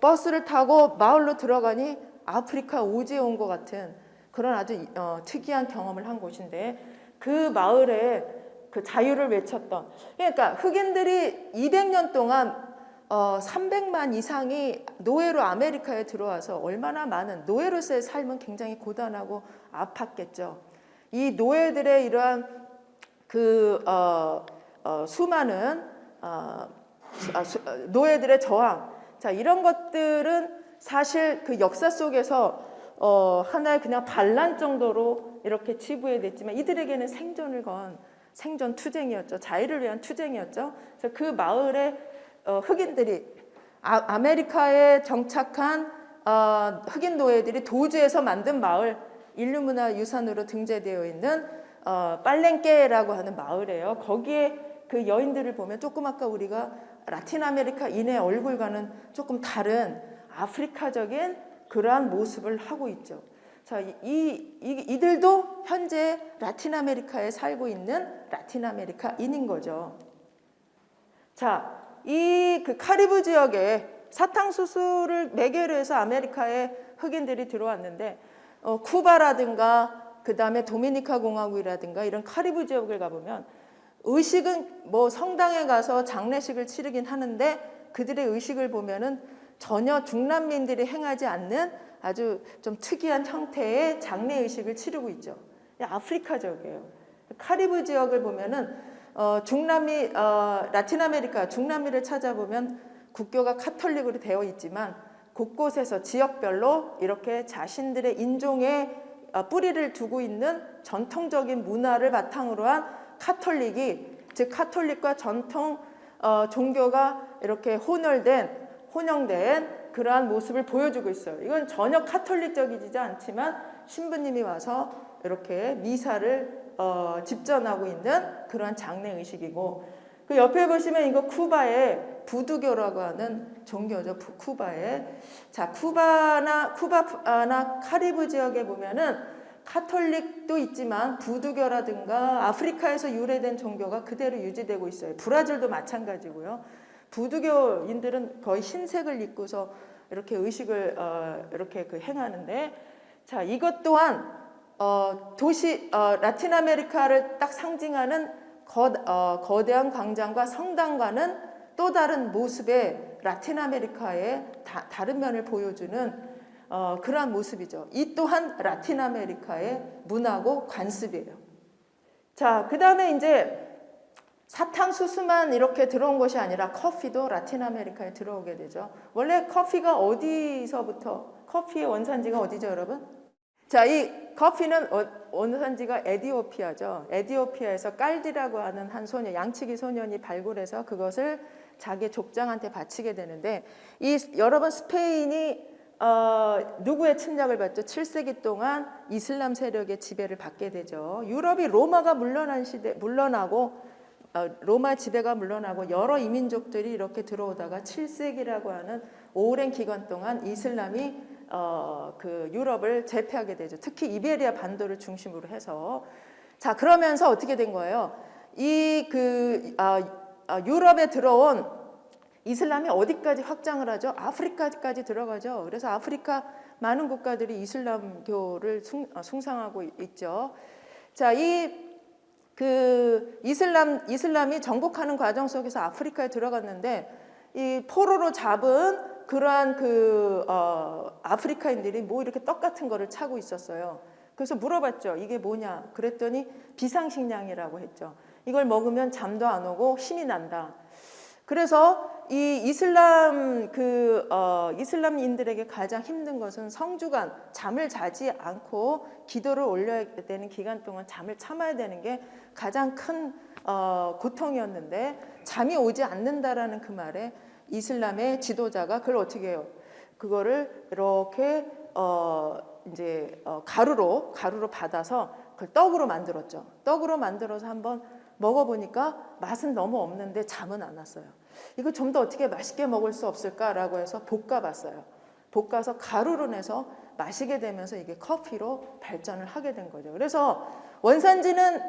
버스를 타고 마을로 들어가니 아프리카 오지에 온 것 같은 그런 아주 특이한 경험을 한 곳인데, 그 마을에 그 자유를 외쳤던, 그러니까 흑인들이 200년 동안 300만 이상이 노예로 아메리카에 들어와서 얼마나 많은 노예로서의 삶은 굉장히 고단하고 아팠겠죠. 이 노예들의 이러한 수많은 노예들의 저항, 자, 이런 것들은 사실 그 역사 속에서 하나의 그냥 반란 정도로 이렇게 치부해냈지만 이들에게는 생존을 건 생존 투쟁이었죠. 자유를 위한 투쟁이었죠. 그래서 그 마을에 흑인들이 아메리카에 정착한 흑인 노예들이 도주해서 만든 마을, 인류문화유산으로 등재되어 있는 빨랭케라고 하는 마을이에요. 거기에 그 여인들을 보면 조금 아까 우리가 라틴 아메리카인의 얼굴과는 조금 다른 아프리카적인 그러한 모습을 하고 있죠. 자, 이들도 현재 라틴 아메리카에 살고 있는 라틴 아메리카인인 거죠. 자, 그 카리브 지역에 사탕수수를 매개로 해서 아메리카에 흑인들이 들어왔는데, 쿠바라든가 그 다음에 도미니카 공화국이라든가 이런 카리브 지역을 가보면 의식은 뭐 성당에 가서 장례식을 치르긴 하는데 그들의 의식을 보면은 전혀 중남미인들이 행하지 않는 아주 좀 특이한 형태의 장례 의식을 치르고 있죠. 아프리카적이에요. 카리브 지역을 보면은 중남미, 라틴 아메리카, 중남미를 찾아보면 국교가 카톨릭으로 되어 있지만 곳곳에서 지역별로 이렇게 자신들의 인종의 뿌리를 두고 있는 전통적인 문화를 바탕으로 한 카톨릭이, 즉 카톨릭과 전통 종교가 이렇게 혼용된 그러한 모습을 보여주고 있어요. 이건 전혀 카톨릭적이지 않지만 신부님이 와서 이렇게 미사를 집전하고 있는 그러한 장례 의식이고, 그 옆에 보시면 이거 쿠바의 부두교라고 하는 종교죠. 쿠바의. 자, 쿠바나 카리브 지역에 보면은 카톨릭도 있지만 부두교라든가 아프리카에서 유래된 종교가 그대로 유지되고 있어요. 브라질도 마찬가지고요. 부두교인들은 거의 흰색을 입고서 이렇게 의식을 이렇게 행하는데, 자, 이것 또한 라틴 아메리카를 딱 상징하는 거대한 광장과 성당과는 또 다른 모습의 라틴 아메리카의 다른 면을 보여주는 그러한 모습이죠. 이 또한 라틴 아메리카의 문화고 관습이에요. 자, 그 다음에 이제 사탕수수만 이렇게 들어온 것이 아니라 커피도 라틴 아메리카에 들어오게 되죠. 원래 커피가 어디서부터, 커피의 원산지가 어디죠, 여러분? 자, 이 커피는 원산지가 에티오피아죠. 에티오피아에서 깔디라고 하는 한 소년, 양치기 소년이 발굴해서 그것을 자기 족장한테 바치게 되는데, 여러분 스페인이 누구의 침략을 받죠? 7세기 동안 이슬람 세력의 지배를 받게 되죠. 유럽이 로마가 물러나고 로마 지배가 물러나고 여러 이민족들이 이렇게 들어오다가 7세기라고 하는 오랜 기간 동안 이슬람이 그 유럽을 제패하게 되죠. 특히 이베리아 반도를 중심으로 해서. 자, 그러면서 어떻게 된 거예요? 유럽에 들어온 이슬람이 어디까지 확장을 하죠? 아프리카까지 들어가죠. 그래서 아프리카 많은 국가들이 이슬람교를 숭상하고 있죠. 자, 이슬람이 정복하는 과정 속에서 아프리카에 들어갔는데, 이 포로로 잡은 그러한 아프리카인들이 뭐 이렇게 떡 같은 거를 차고 있었어요. 그래서 물어봤죠. 이게 뭐냐? 그랬더니 비상식량이라고 했죠. 이걸 먹으면 잠도 안 오고 힘이 난다. 그래서 이 이슬람인들에게 가장 힘든 것은 성주간, 잠을 자지 않고 기도를 올려야 되는 기간 동안 잠을 참아야 되는 게 가장 큰 고통이었는데, 잠이 오지 않는다라는 그 말에 이슬람의 지도자가 그걸 어떻게 해요? 그거를 이렇게 가루로 받아서 그걸 떡으로 만들었죠. 떡으로 만들어서 한번 먹어보니까 맛은 너무 없는데 잠은 안 왔어요. 이거 좀 더 어떻게 맛있게 먹을 수 없을까라고 해서 볶아봤어요. 볶아서 가루로 내서 마시게 되면서 이게 커피로 발전을 하게 된 거죠. 그래서 원산지는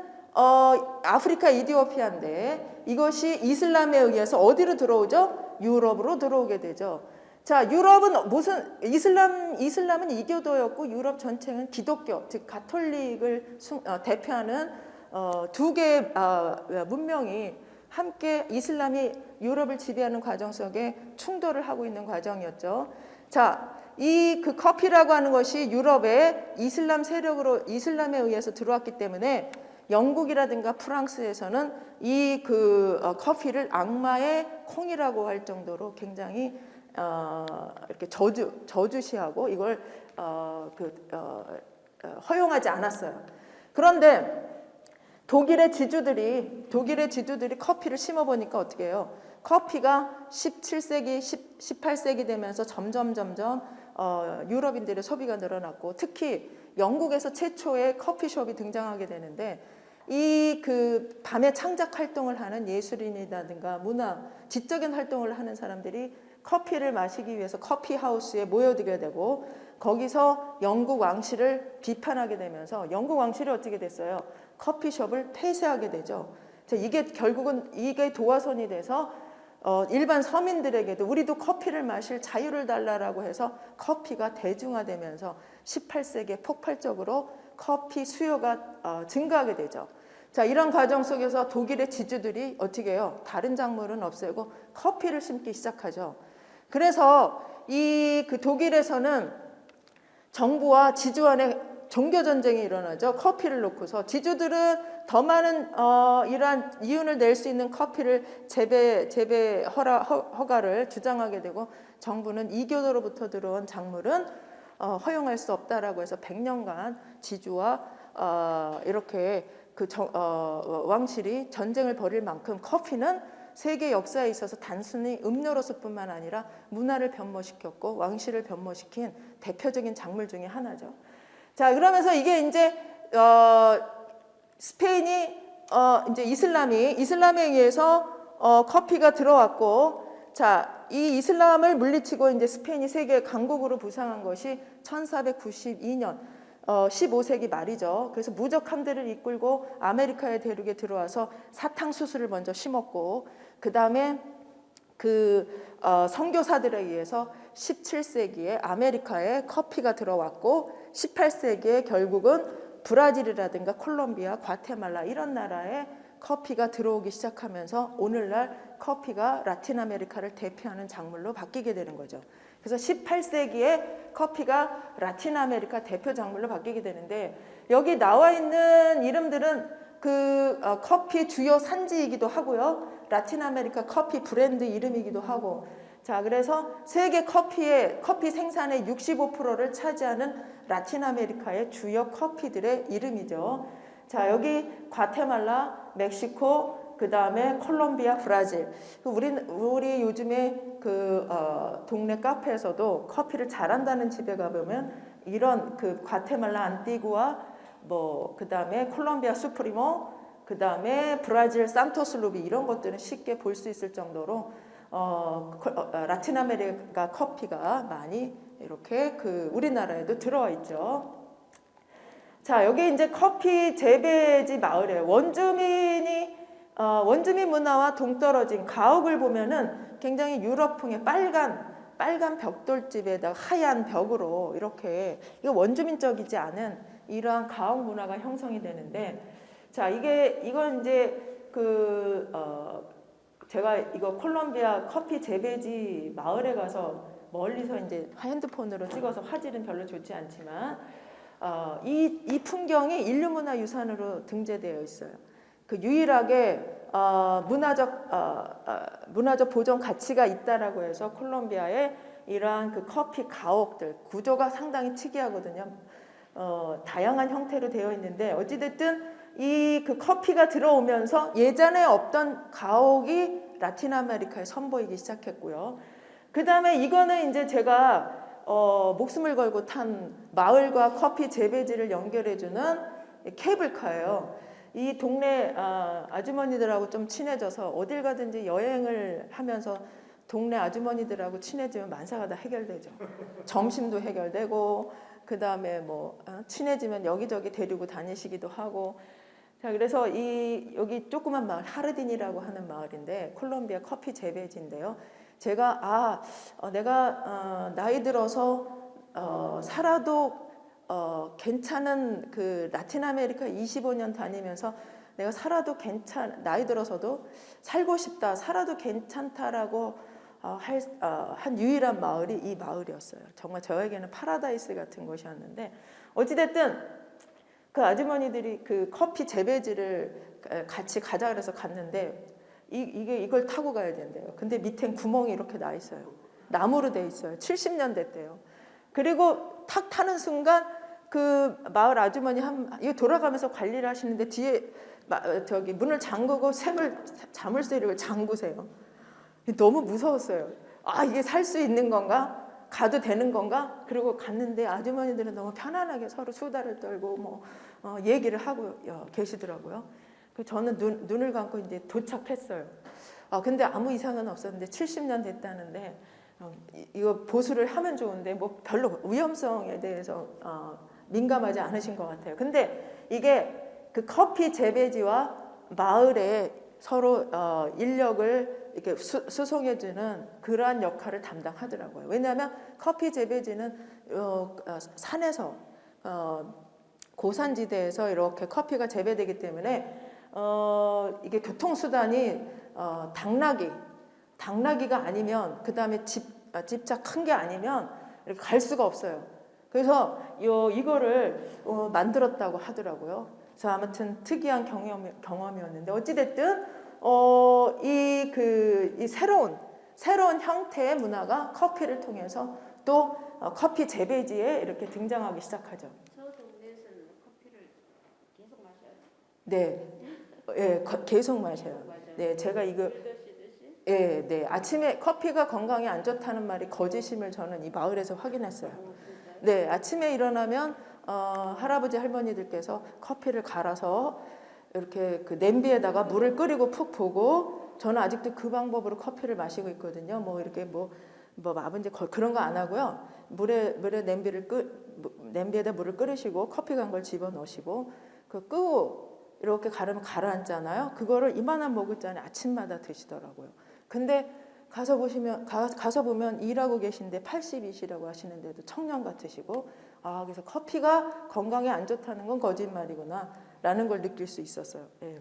아프리카 이디오피아인데 이것이 이슬람에 의해서 어디로 들어오죠? 유럽으로 들어오게 되죠. 자, 유럽은 무슨 이슬람은 이교도였고 유럽 전체는 기독교, 즉 가톨릭을 대표하는 두 개의 문명이 함께 이슬람이 유럽을 지배하는 과정 속에 충돌을 하고 있는 과정이었죠. 자, 이 그 커피라고 하는 것이 유럽의 이슬람 세력으로 이슬람에 의해서 들어왔기 때문에 영국이라든가 프랑스에서는 이 커피를 악마의 콩이라고 할 정도로 굉장히 이렇게 저주시하고 이걸 허용하지 않았어요. 그런데 독일의 지주들이 커피를 심어 보니까 어떻게 해요? 커피가 17세기, 18세기 되면서 점점 유럽인들의 소비가 늘어났고 특히 영국에서 최초의 커피숍이 등장하게 되는데 이 밤에 창작 활동을 하는 예술인이라든가 문화, 지적인 활동을 하는 사람들이 커피를 마시기 위해서 커피 하우스에 모여들게 되고 거기서 영국 왕실을 비판하게 되면서 영국 왕실이 어떻게 됐어요? 커피숍을 폐쇄하게 되죠. 이게 결국은 이게 도화선이 돼서 일반 서민들에게도 우리도 커피를 마실 자유를 달라라고 해서 커피가 대중화되면서 18세기에 폭발적으로 커피 수요가 증가하게 되죠. 자, 이런 과정 속에서 독일의 지주들이 어떻게 해요? 다른 작물은 없애고 커피를 심기 시작하죠. 그래서 독일에서는 정부와 지주 간에 종교 전쟁이 일어나죠. 커피를 놓고서 지주들은 더 많은 이러한 이윤을 낼 수 있는 커피를 재배 허가를 주장하게 되고 정부는 이교도로부터 들어온 작물은 허용할 수 없다라고 해서 100년간 지주와 이렇게 왕실이 전쟁을 벌일 만큼 커피는 세계 역사에 있어서 단순히 음료로서뿐만 아니라 문화를 변모시켰고 왕실을 변모시킨 대표적인 작물 중에 하나죠. 자, 그러면서 이게 이제 스페인이 이제 이슬람에 의해서 커피가 들어왔고, 자, 이 이슬람을 물리치고 이제 스페인이 세계 강국으로 부상한 것이 1492년 15세기 말이죠. 그래서 무적 함대를 이끌고 아메리카의 대륙에 들어와서 사탕수수를 먼저 심었고 그 다음에 선교사들에 의해서 17세기에 아메리카에 커피가 들어왔고 18세기에 결국은 브라질이라든가 콜롬비아, 과테말라 이런 나라에 커피가 들어오기 시작하면서 오늘날 커피가 라틴 아메리카를 대표하는 작물로 바뀌게 되는 거죠. 그래서 18세기에 커피가 라틴 아메리카 대표 작물로 바뀌게 되는데 여기 나와 있는 이름들은 커피 주요 산지이기도 하고요. 라틴 아메리카 커피 브랜드 이름이기도 하고 자, 그래서 세계 커피 생산의 65%를 차지하는 라틴 아메리카의 주요 커피들의 이름이죠. 자, 여기 과테말라, 멕시코, 그 다음에 콜롬비아, 브라질. 우리 요즘에 동네 카페에서도 커피를 잘한다는 집에 가보면 이런 과테말라 안티구아, 그 다음에 콜롬비아 수프리모, 그 다음에 브라질 산토스 루비 이런 것들은 쉽게 볼 수 있을 정도로 라틴 아메리카 커피가 많이 이렇게 우리나라에도 들어와 있죠. 자, 여기 이제 커피 재배지 마을이에요. 원주민 문화와 동떨어진 가옥을 보면은 굉장히 유럽풍의 빨간 벽돌집에다가 하얀 벽으로 이렇게 이거 원주민적이지 않은 이러한 가옥 문화가 형성이 되는데 자, 이건 이제 제가 이거 콜롬비아 커피 재배지 마을에 가서 멀리서 이제 핸드폰으로 찍어서 화질은 별로 좋지 않지만 이 풍경이 인류문화유산으로 등재되어 있어요. 유일하게 문화적 보존 가치가 있다라고 해서 콜롬비아의 이러한 커피 가옥들 구조가 상당히 특이하거든요. 다양한 형태로 되어 있는데 어찌됐든 이 커피가 들어오면서 예전에 없던 가옥이 라틴 아메리카에 선보이기 시작했고요. 그 다음에 이거는 이제 제가 목숨을 걸고 탄 마을과 커피 재배지를 연결해주는 케이블카예요. 이 동네 아주머니들하고 좀 친해져서 어딜 가든지 여행을 하면서 동네 아주머니들하고 친해지면 만사가 다 해결되죠. 점심도 해결되고 그 다음에 뭐 친해지면 여기저기 데리고 다니시기도 하고. 자, 그래서 여기 조그만 마을 하르딘이라고 하는 마을인데 콜롬비아 커피 재배지인데요. 제가 내가 나이 들어서 살아도 괜찮은 그 라틴 아메리카 25년 다니면서 내가 살아도 나이 들어서도 살고 싶다, 살아도 괜찮다라고 한 유일한 마을이 이 마을이었어요. 정말 저에게는 파라다이스 같은 곳이었는데 어찌됐든 그 아주머니들이 그 커피 재배지를 같이 가자 그래서 갔는데 이걸 타고 가야 된대요. 근데 밑엔 구멍이 이렇게 나 있어요. 나무로 돼 있어요. 70년 됐대요. 그리고 탁 타는 순간 그 마을 아주머니 이거 돌아가면서 관리를 하시는데 뒤에 저기 문을 잠그고 자물쇠를 잠그세요. 너무 무서웠어요. 이게 살 수 있는 건가? 가도 되는 건가? 그리고 갔는데 아주머니들은 너무 편안하게 서로 수다를 떨고 뭐 얘기를 하고 계시더라고요. 저는 눈을 감고 이제 도착했어요. 근데 아무 이상은 없었는데 70년 됐다는데 이거 보수를 하면 좋은데 뭐 별로 위험성에 대해서 민감하지 않으신 것 같아요. 근데 이게 그 커피 재배지와 마을에 서로 인력을 이렇게 수송해주는 그러한 역할을 담당하더라고요. 왜냐하면 커피 재배지는 산에서 고산지대에서 이렇게 커피가 재배되기 때문에 이게 교통수단이 당나귀가 아니면 그 다음에 집차 큰 게 아니면 이렇게 갈 수가 없어요. 그래서 이거를 만들었다고 하더라고요. 그래서 아무튼 특이한 경험이었는데 어찌됐든 이 새로운 형태의 문화가 커피를 통해서 또 커피 재배지에 이렇게 등장하기 시작하죠. 저 동네에서는 커피를 계속 마셔요. 네, 계속 마셔요. 네, 제가 이거 네, 아침에 커피가 건강에 안 좋다는 말이 거짓임을 저는 이 마을에서 확인했어요. 네, 아침에 일어나면 할아버지 할머니들께서 커피를 갈아서 이렇게 그 냄비에다가 물을 끓이고 푹 부고 저는 아직도 그 방법으로 커피를 마시고 있거든요. 뭐 이렇게 뭐 아버지 그런 거 안 하고요. 물에 냄비에다 물을 끓이시고 커피 간 걸 집어 넣으시고 그 끄고 이렇게 가라앉잖아요. 그거를 이만한 머그잔에 아침마다 드시더라고요. 근데 가서 보면 일하고 계신데 80이시라고 하시는데도 청년 같으시고 그래서 커피가 건강에 안 좋다는 건 거짓말이구나 라는 걸 느낄 수 있었어요. 예.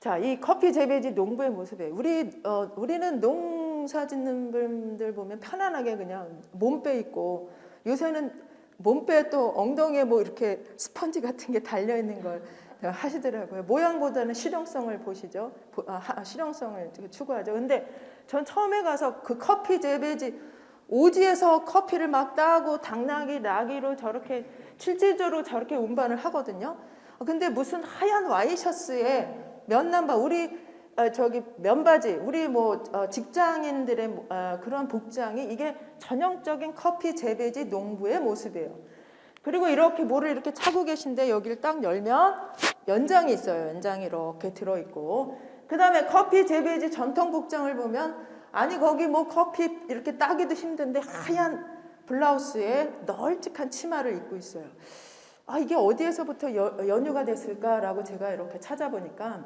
자, 이 커피 재배지 농부의 모습에 우리는 농사 짓는 분들 보면 편안하게 그냥 몸빼 있고 요새는 몸빼에 또 엉덩이에 뭐 이렇게 스펀지 같은 게 달려 있는 걸 하시더라고요. 모양보다는 실용성을 보시죠. 실용성을 추구하죠. 근데 전 처음에 가서 그 커피 재배지 오지에서 커피를 막 따고 나기로 저렇게 실질적으로 저렇게 운반을 하거든요. 근데 무슨 하얀 와이셔츠에 면남바 면바지 우리 뭐 직장인들의 그런 복장이 이게 전형적인 커피 재배지 농부의 모습이에요. 그리고 이렇게 뭐를 이렇게 차고 계신데 여기를 딱 열면 연장이 있어요. 연장이 이렇게 들어있고 그 다음에 커피 재배지 전통 복장을 보면 거기 뭐 커피 이렇게 따기도 힘든데 하얀 블라우스에 널찍한 치마를 입고 있어요. 이게 어디에서부터 연유가 됐을까라고 제가 이렇게 찾아보니까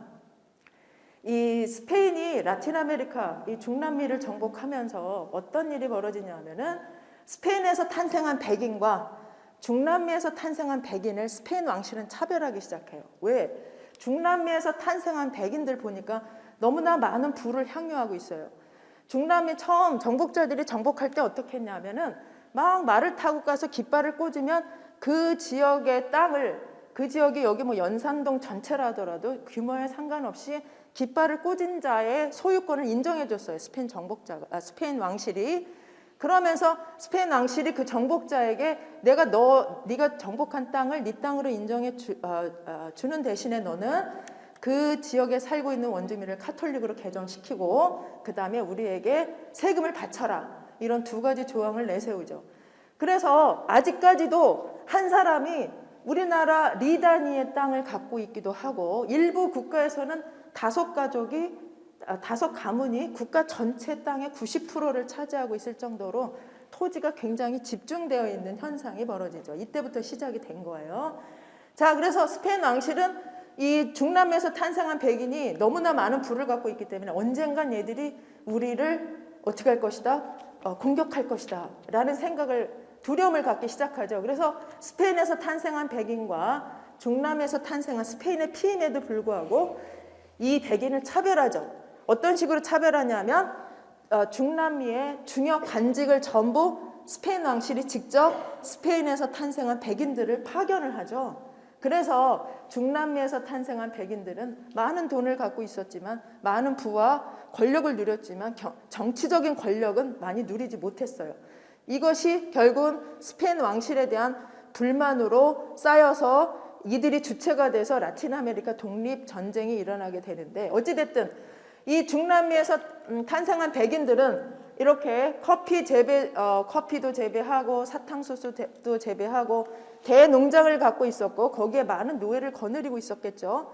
이 스페인이 라틴 아메리카, 이 중남미를 정복하면서 어떤 일이 벌어지냐면은 스페인에서 탄생한 백인과 중남미에서 탄생한 백인을 스페인 왕실은 차별하기 시작해요. 왜? 중남미에서 탄생한 백인들 보니까 너무나 많은 부를 향유하고 있어요. 중남미 처음 정복자들이 정복할 때 어떻게 했냐면은 막 말을 타고 가서 깃발을 꽂으면 그 지역의 땅을 그 지역이 여기 뭐 연산동 전체라 하더라도 규모에 상관없이 깃발을 꽂은 자의 소유권을 인정해 줬어요. 스페인 왕실이. 그러면서 스페인 왕실이 그 정복자에게 네가 정복한 땅을 네 땅으로 인정해 주는 대신에 너는 그 지역에 살고 있는 원주민을 카톨릭으로 개종시키고 그 다음에 우리에게 세금을 바쳐라. 이런 두 가지 조항을 내세우죠. 그래서 아직까지도 한 사람이 우리나라 리다니의 땅을 갖고 있기도 하고 일부 국가에서는 5가족이 다섯 가문이 국가 전체 땅의 90%를 차지하고 있을 정도로 토지가 굉장히 집중되어 있는 현상이 벌어지죠. 이때부터 시작이 된 거예요. 자, 그래서 스페인 왕실은 이 중남미에서 탄생한 백인이 너무나 많은 부를 갖고 있기 때문에 언젠간 얘들이 우리를 어떻게 할 것이다? 공격할 것이다 라는 생각을, 두려움을 갖기 시작하죠. 그래서 스페인에서 탄생한 백인과 중남미에서 탄생한 스페인의 피임에도 불구하고 이 백인을 차별하죠. 어떤 식으로 차별하냐면 중남미의 중요 관직을 전부 스페인 왕실이 직접 스페인에서 탄생한 백인들을 파견을 하죠. 그래서 중남미에서 탄생한 백인들은 많은 돈을 갖고 있었지만, 많은 부와 권력을 누렸지만 정치적인 권력은 많이 누리지 못했어요. 이것이 결국은 스페인 왕실에 대한 불만으로 쌓여서 이들이 주체가 돼서 라틴 아메리카 독립 전쟁이 일어나게 되는데, 어찌됐든 이 중남미에서 탄생한 백인들은 이렇게 커피도 재배하고 사탕수수도 재배하고 대농장을 갖고 있었고, 거기에 많은 노예를 거느리고 있었겠죠.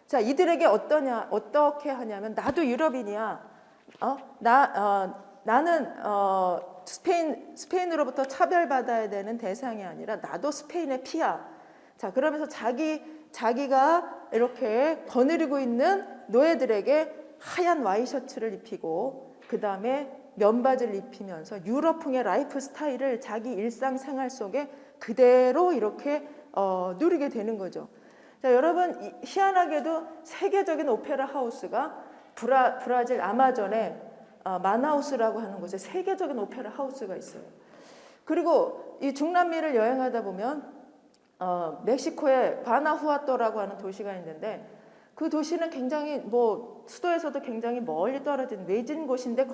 자, 이들에게 어떻게 하냐면, 나도 유럽인이야. 나는 스페인으로부터 차별받아야 되는 대상이 아니라 나도 스페인의 피야. 자, 그러면서 자기가 이렇게 거느리고 있는 노예들에게 하얀 와이셔츠를 입히고, 그 다음에 면바지를 입히면서 유럽풍의 라이프 스타일을 자기 일상생활 속에 그대로 이렇게 누리게 되는 거죠. 자, 여러분, 희한하게도 세계적인 오페라 하우스가 브라질 아마존에 마나우스라고 하는 곳에 세계적인 오페라 하우스가 있어요. 그리고 이 중남미를 여행하다 보면 멕시코의 바나후아토라고 하는 도시가 있는데, 그 도시는 굉장히 수도에서도 굉장히 멀리 떨어진 외진 곳인데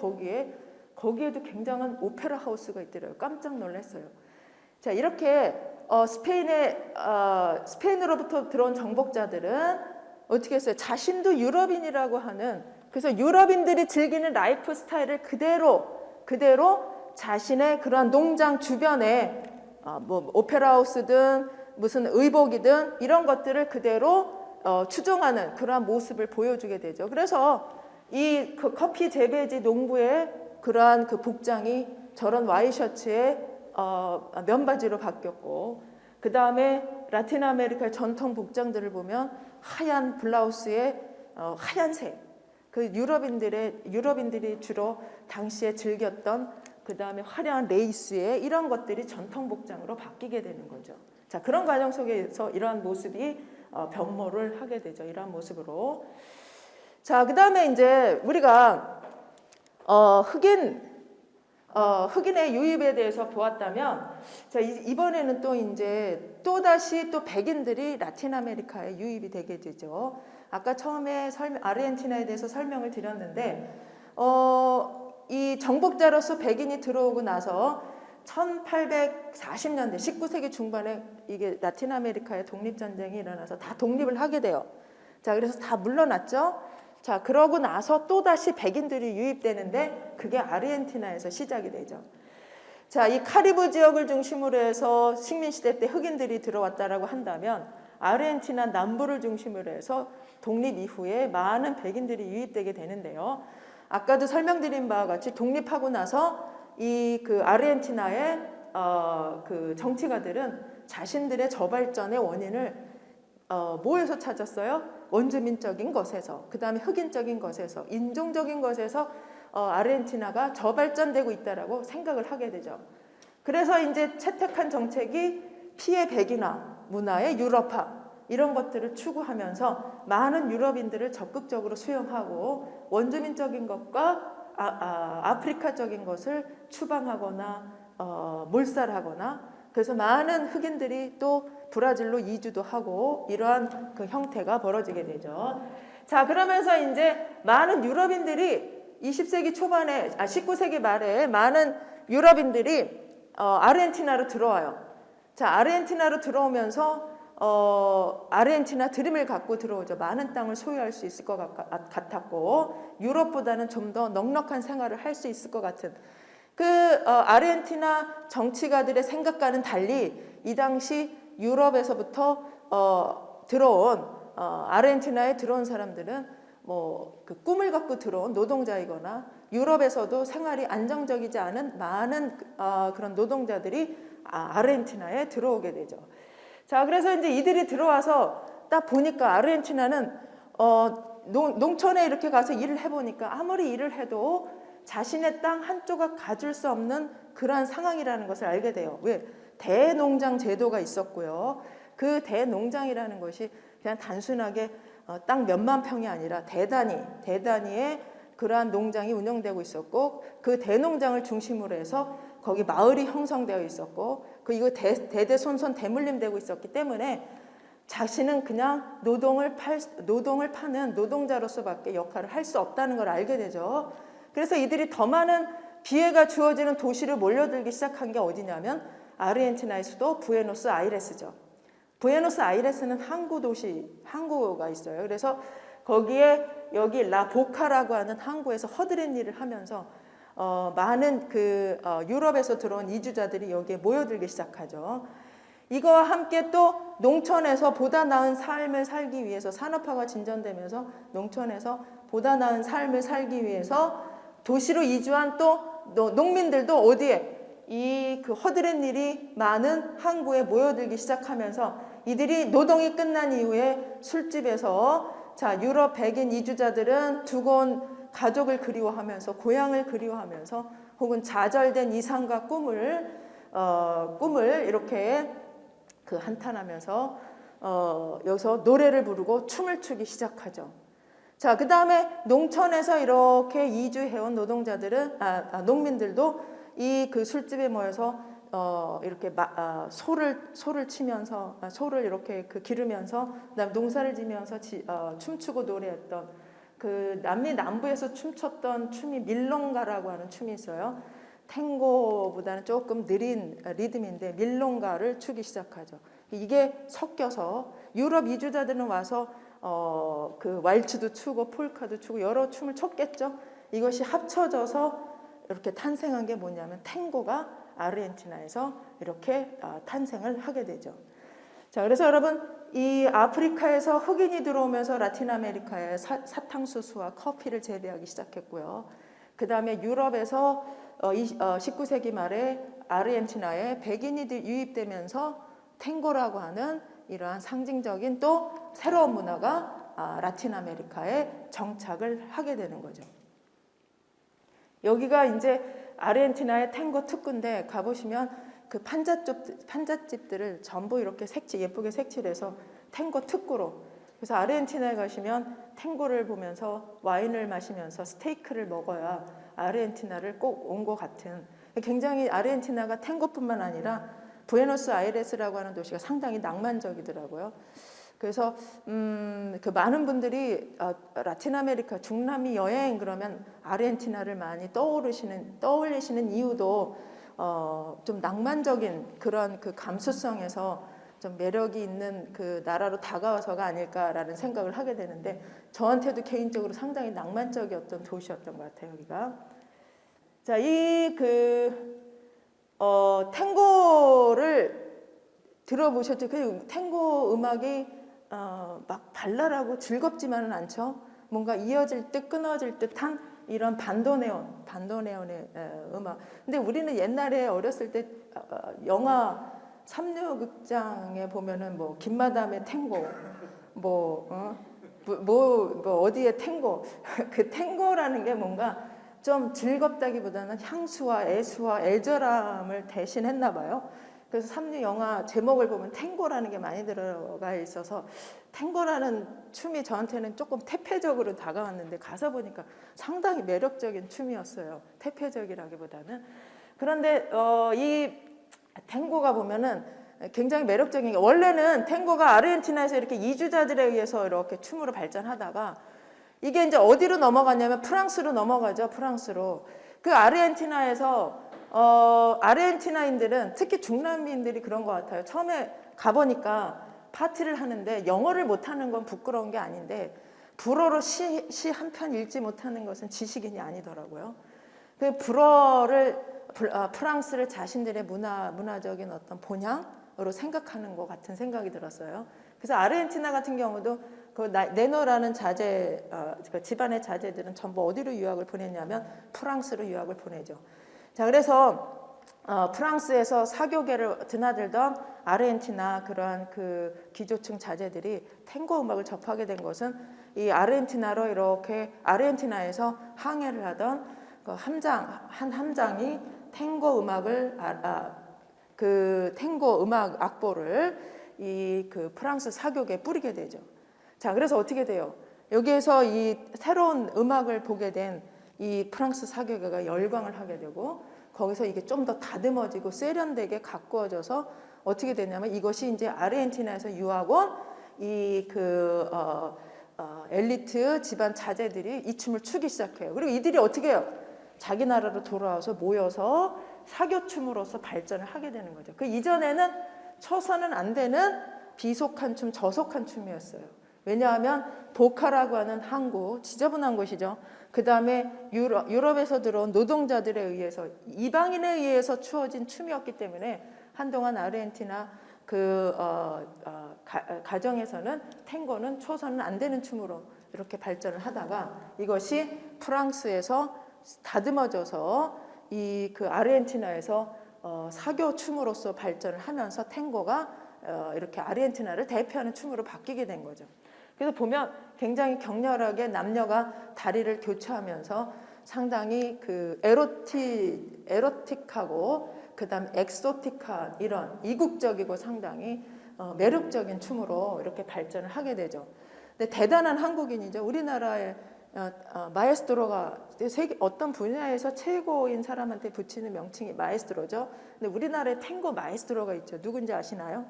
거기에도 굉장한 오페라 하우스가 있더라고요. 깜짝 놀랐어요. 자, 이렇게 스페인으로부터 들어온 정복자들은 어떻게 했어요? 자신도 유럽인이라고 하는, 그래서 유럽인들이 즐기는 라이프 스타일을 그대로 자신의 그러한 농장 주변에 오페라 하우스든 무슨 의복이든 이런 것들을 그대로 추종하는 그러한 모습을 보여주게 되죠. 그래서 이 그 커피 재배지 농부의 그러한 그 복장이 저런 와이셔츠에 면바지로 바뀌었고, 그 다음에 라틴 아메리카의 전통 복장들을 보면 하얀 블라우스에 하얀색, 그 유럽인들이 주로 당시에 즐겼던 그 다음에 화려한 레이스에 이런 것들이 전통 복장으로 바뀌게 되는 거죠. 자, 그런 과정 속에서 이러한 모습이 변모를 하게 되죠. 이러한 모습으로. 자, 그 다음에 이제 우리가 흑인의 유입에 대해서 보았다면, 자, 이번에는 또다시 백인들이 라틴 아메리카에 유입이 되게 되죠. 아까 처음에 아르헨티나에 대해서 설명을 드렸는데, 이 정복자로서 백인이 들어오고 나서 1840년대 19세기 중반에 이게 라틴 아메리카의 독립전쟁이 일어나서 다 독립을 하게 돼요. 자, 그래서 다 물러났죠. 자, 그러고 나서 또다시 백인들이 유입되는데 그게 아르헨티나에서 시작이 되죠. 자, 이 카리브 지역을 중심으로 해서 식민시대 때 흑인들이 들어왔다라고 한다면, 아르헨티나 남부를 중심으로 해서 독립 이후에 많은 백인들이 유입되게 되는데요. 아까도 설명드린 바와 같이 독립하고 나서 이 그 아르헨티나의 그 정치가들은 자신들의 저발전의 원인을 뭐에서 찾았어요? 원주민적인 것에서, 그 다음에 흑인적인 것에서, 인종적인 것에서 아르헨티나가 저발전되고 있다라고 생각을 하게 되죠. 그래서 이제 채택한 정책이 피해 백인화, 문화의 유럽화, 이런 것들을 추구하면서 많은 유럽인들을 적극적으로 수용하고 원주민적인 것과 아프리카적인 것을 추방하거나 몰살하거나, 그래서 많은 흑인들이 또 브라질로 이주도 하고 이러한 그 형태가 벌어지게 되죠. 자, 그러면서 이제 많은 유럽인들이 19세기 말에 많은 유럽인들이 아르헨티나로 들어와요. 자, 아르헨티나로 들어오면서 아르헨티나 드림을 갖고 들어오죠. 많은 땅을 소유할 수 있을 것 같았고, 유럽보다는 좀 더 넉넉한 생활을 할 수 있을 것 같은 그 아르헨티나 정치가들의 생각과는 달리, 이 당시 유럽에서부터 들어온 아르헨티나에 들어온 사람들은 그 꿈을 갖고 들어온 노동자이거나 유럽에서도 생활이 안정적이지 않은 많은 그런 노동자들이 아르헨티나에 들어오게 되죠. 자, 그래서 이제 이들이 들어와서 딱 보니까 아르헨티나는 농촌에 이렇게 가서 일을 해보니까 아무리 일을 해도 자신의 땅 한 조각 가질 수 없는 그러한 상황이라는 것을 알게 돼요. 왜? 대농장 제도가 있었고요. 그 대농장이라는 것이 그냥 단순하게 땅 몇만 평이 아니라 대단위의 그러한 농장이 운영되고 있었고, 그 대농장을 중심으로 해서 거기 마을이 형성되어 있었고, 이거 대대손손 대물림되고 있었기 때문에 자신은 그냥 노동을 파는 노동자로서밖에 역할을 할 수 없다는 걸 알게 되죠. 그래서 이들이 더 많은 기회가 주어지는 도시로 몰려들기 시작한 게 어디냐면 아르헨티나의 수도 부에노스아이레스죠. 부에노스아이레스는 항구가 있어요. 그래서 거기에 여기 라보카라고 하는 항구에서 허드렛 일을 하면서 많은 유럽에서 들어온 이주자들이 여기에 모여들기 시작하죠. 이거와 함께 또 농촌에서 보다 나은 삶을 살기 위해서 산업화가 진전되면서 농촌에서 보다 나은 삶을 살기 위해서 도시로 이주한 또 농민들도 어디에 그 허드렛 일이 많은 항구에 모여들기 시작하면서 이들이 노동이 끝난 이후에 술집에서 유럽 백인 이주자들은 두고 온 가족을 그리워하면서 고향을 그리워하면서 혹은 좌절된 이상과 꿈을 이렇게 한탄하면서 여기서 노래를 부르고 춤을 추기 시작하죠. 자, 그 다음에 농촌에서 이렇게 이주해온 농민들도 이 술집에 모여서 이렇게 소를 치면서 소를 이렇게 기르면서 그다음에 농사를 지면서 춤추고 노래했던 남미 남부에서 춤췄던 춤이 밀롱가라고 하는 춤이 있어요. 탱고보다는 조금 느린 리듬인데 밀롱가를 추기 시작하죠. 이게 섞여서 유럽 이주자들은 와서 왈츠도 추고 폴카도 추고 여러 춤을 췄겠죠. 이것이 합쳐져서 이렇게 탄생한 게 뭐냐면 탱고가 아르헨티나에서 이렇게 탄생을 하게 되죠. 자, 그래서 여러분 이 아프리카에서 흑인이 들어오면서 라틴 아메리카에 사탕수수와 커피를 재배하기 시작했고요. 그 다음에 유럽에서 19세기 말에 아르헨티나에 백인이 유입되면서 탱고라고 하는 이러한 상징적인 또 새로운 문화가 라틴 아메리카에 정착을 하게 되는 거죠. 여기가 이제 아르헨티나의 탱고 특구인데 가보시면 그 판잣집들을 전부 이렇게 예쁘게 색칠해서 탱고 특구로. 그래서 아르헨티나에 가시면 탱고를 보면서 와인을 마시면서 스테이크를 먹어야 아르헨티나를 꼭 온 것 같은, 굉장히 아르헨티나가 탱고뿐만 아니라 부에노스아이레스라고 하는 도시가 상당히 낭만적이더라고요. 그래서 많은 분들이 라틴 아메리카 중남미 여행 그러면 아르헨티나를 많이 떠올리시는 이유도 좀 낭만적인 그런 감수성에서 좀 매력이 있는 나라로 다가와서가 아닐까라는 생각을 하게 되는데, 저한테도 개인적으로 상당히 낭만적이었던 도시였던 것 같아요, 여기가. 자, 탱고를 들어보셨죠? 그 탱고 음악이 막 발랄하고 즐겁지만은 않죠. 뭔가 이어질 듯 끊어질 듯한 이런 반도네온의 음악. 근데 우리는 옛날에 어렸을 때 영화 삼류극장에 보면은 뭐 김마담의 탱고, 어디에 탱고, 그 탱고라는 게 뭔가 좀 즐겁다기보다는 향수와 애수와 애절함을 대신했나 봐요. 그래서 삼류 영화 제목을 보면 탱고라는 게 많이 들어가 있어서 탱고라는 춤이 저한테는 조금 태폐적으로 다가왔는데 가서 보니까 상당히 매력적인 춤이었어요. 태폐적이라기보다는. 그런데 이 탱고가 보면은 굉장히 매력적인 게, 원래는 탱고가 아르헨티나에서 이렇게 이주자들에 의해서 이렇게 춤으로 발전하다가 이게 이제 어디로 넘어갔냐면 프랑스로 넘어가죠. 프랑스로. 그 아르헨티나에서 아르헨티나인들은 특히 중남미인들이 그런 것 같아요. 처음에 가보니까 파티를 하는데 영어를 못하는 건 부끄러운 게 아닌데 불어로 시 한 편 읽지 못하는 것은 지식인이 아니더라고요. 그 프랑스를 자신들의 문화적인 어떤 본향으로 생각하는 것 같은 생각이 들었어요. 그래서 아르헨티나 같은 경우도 네노라는 자제, 그 집안의 자제들은 전부 어디로 유학을 보냈냐면 프랑스로 유학을 보내죠. 자, 그래서 프랑스에서 사교계를 드나들던 아르헨티나 그러한 그 기조층 자제들이 탱고 음악을 접하게 된 것은 이 아르헨티나로 이렇게 아르헨티나에서 항해를 하던 그 한 함장이 탱고 음악을 그 탱고 음악 악보를 이 그 프랑스 사교계에 뿌리게 되죠. 자, 그래서 어떻게 돼요? 여기에서 이 새로운 음악을 보게 된 이 프랑스 사교계가 열광을 하게 되고 거기서 이게 좀 더 다듬어지고 세련되게 가꾸어져서 어떻게 되냐면 이것이 이제 아르헨티나에서 유학 온 이 그 엘리트 집안 자제들이 이 춤을 추기 시작해요. 그리고 이들이 어떻게 해요? 자기 나라로 돌아와서 모여서 사교춤으로서 발전을 하게 되는 거죠. 그 이전에는 쳐서는 안 되는 비속한 춤, 저속한 춤이었어요. 왜냐하면 보카라고 하는 항구, 지저분한 곳이죠. 그 다음에 유럽에서 들어온 노동자들에 의해서 이방인에 의해서 추어진 춤이었기 때문에 한동안 아르헨티나 그 가정에서는 탱고는 쳐서는 안 되는 춤으로 이렇게 발전을 하다가 이것이 프랑스에서 다듬어져서 이 그 아르헨티나에서 사교 춤으로서 발전을 하면서 탱고가 이렇게 아르헨티나를 대표하는 춤으로 바뀌게 된 거죠. 그래서 보면 굉장히 격렬하게 남녀가 다리를 교차하면서 상당히 그 에로틱하고 그다음 엑소틱한 이런 이국적이고 상당히 매력적인 춤으로 이렇게 발전을 하게 되죠. 근데 대단한 한국인이죠. 우리나라의 마에스트로가 세계 어떤 분야에서 최고인 사람한테 붙이는 명칭이 마에스트로죠. 근데 우리나라에 탱고 마에스트로가 있죠. 누군지 아시나요?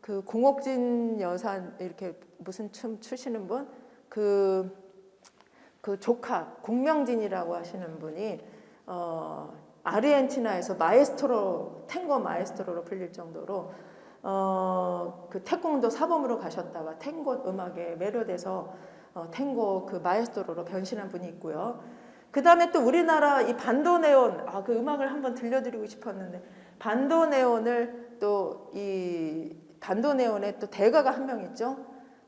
그 공옥진 여사 이렇게 무슨 춤 추시는 분, 그 조카 공명진이라고 하시는 분이 아르헨티나에서 마에스트로 탱고 마에스트로로 불릴 정도로 그 태권도 사범으로 가셨다가 탱고 음악에 매료돼서 탱고 그 마에스트로로 변신한 분이 있고요. 그 다음에 또 우리나라 이 반도네온 그 음악을 한번 들려드리고 싶었는데 반도네온을 또 이 반도네온에 또 대가가 한 명 있죠.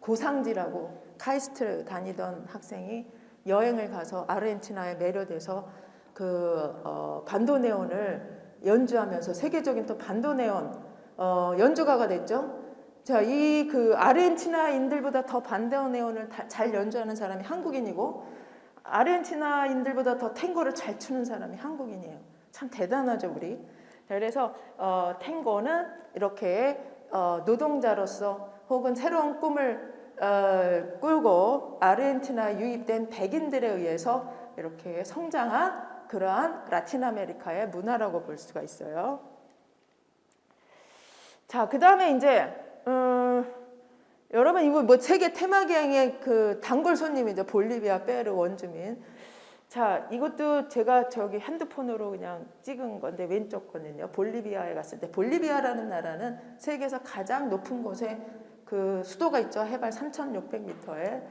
고상지라고 카이스트 다니던 학생이 여행을 가서 아르헨티나에 매료돼서 그 반도네온을 연주하면서 세계적인 또 반도네온 연주가가 됐죠. 자, 이 그 아르헨티나인들보다 더 반도네온을 잘 연주하는 사람이 한국인이고 아르헨티나인들보다 더 탱고를 잘 추는 사람이 한국인이에요. 참 대단하죠, 우리. 자, 그래서 탱고는 이렇게 노동자로서 혹은 새로운 꿈을 꾸고 아르헨티나에 유입된 백인들에 의해서 이렇게 성장한 그러한 라틴 아메리카의 문화라고 볼 수가 있어요. 자, 그 다음에 이제 여러분 이거 뭐 세계 테마기행의 그 단골 손님이죠. 볼리비아, 페루 원주민. 자, 이것도 제가 저기 핸드폰으로 그냥 찍은 건데 왼쪽 거는요. 볼리비아에 갔을 때 볼리비아라는 나라는 세계에서 가장 높은 곳에 그 수도가 있죠. 해발 3,600m에.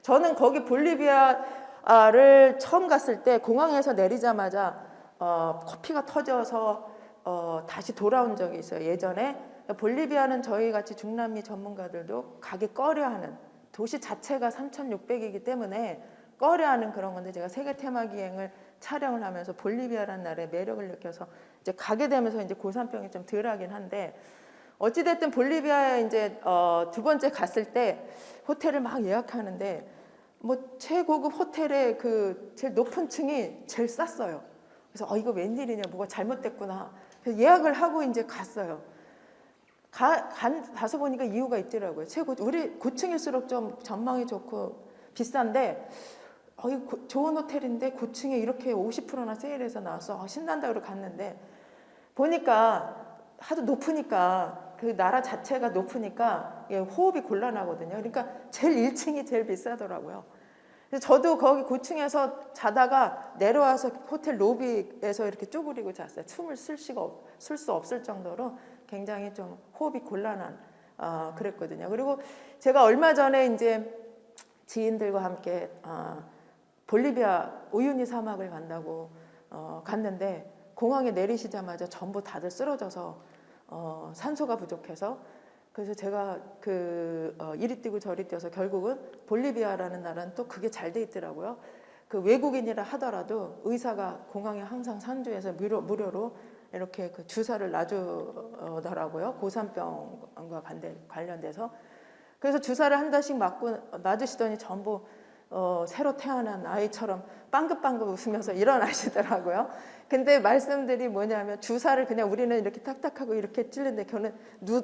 저는 거기 볼리비아를 처음 갔을 때 공항에서 내리자마자 코피가 터져서 다시 돌아온 적이 있어요. 예전에 볼리비아는 저희 같이 중남미 전문가들도 가기 꺼려하는 도시 자체가 3,600이기 때문에 꺼려하는 그런 건데 제가 세계 테마 기행을 촬영을 하면서 볼리비아라는 나라의 매력을 느껴서 이제 가게 되면서 이제 고산병이 좀 덜하긴 한데 어찌됐든 볼리비아에 이제 두 번째 갔을 때 호텔을 막 예약하는데 뭐 최고급 호텔의 그 제일 높은 층이 제일 쌌어요. 그래서 이거 웬일이냐, 뭐가 잘못됐구나. 그래서 예약을 하고 이제 갔어요. 가서 보니까 이유가 있더라고요. 우리 고층일수록 좀 전망이 좋고 비싼데 좋은 호텔인데 고층에 이렇게 50%나 세일해서 나와서 신난다 그러고 갔는데 보니까 하도 높으니까 그 나라 자체가 높으니까 호흡이 곤란하거든요. 그러니까 제일 1층이 제일 비싸더라고요. 그래서 저도 거기 고층에서 자다가 내려와서 호텔 로비에서 이렇게 쪼그리고 잤어요. 춤을 쓸 수 없을 정도로 굉장히 좀 호흡이 곤란한 그랬거든요. 그리고 제가 얼마 전에 이제 지인들과 함께 볼리비아 우유니 사막을 간다고 갔는데 공항에 내리시자마자 전부 다들 쓰러져서 산소가 부족해서 그래서 제가 이리 뛰고 저리 뛰어서 결국은 볼리비아라는 나라는 또 그게 잘 돼 있더라고요. 그 외국인이라 하더라도 의사가 공항에 항상 산주에서 무료로 이렇게 그 주사를 놔주더라고요. 고산병과 관련돼서. 그래서 주사를 한 달씩 맞으시더니 전부 새로 태어난 아이처럼 빵긋빵긋 웃으면서 일어나시더라고요. 근데 말씀들이 뭐냐면 주사를 그냥 우리는 이렇게 탁탁하고 이렇게 찔는데 걔는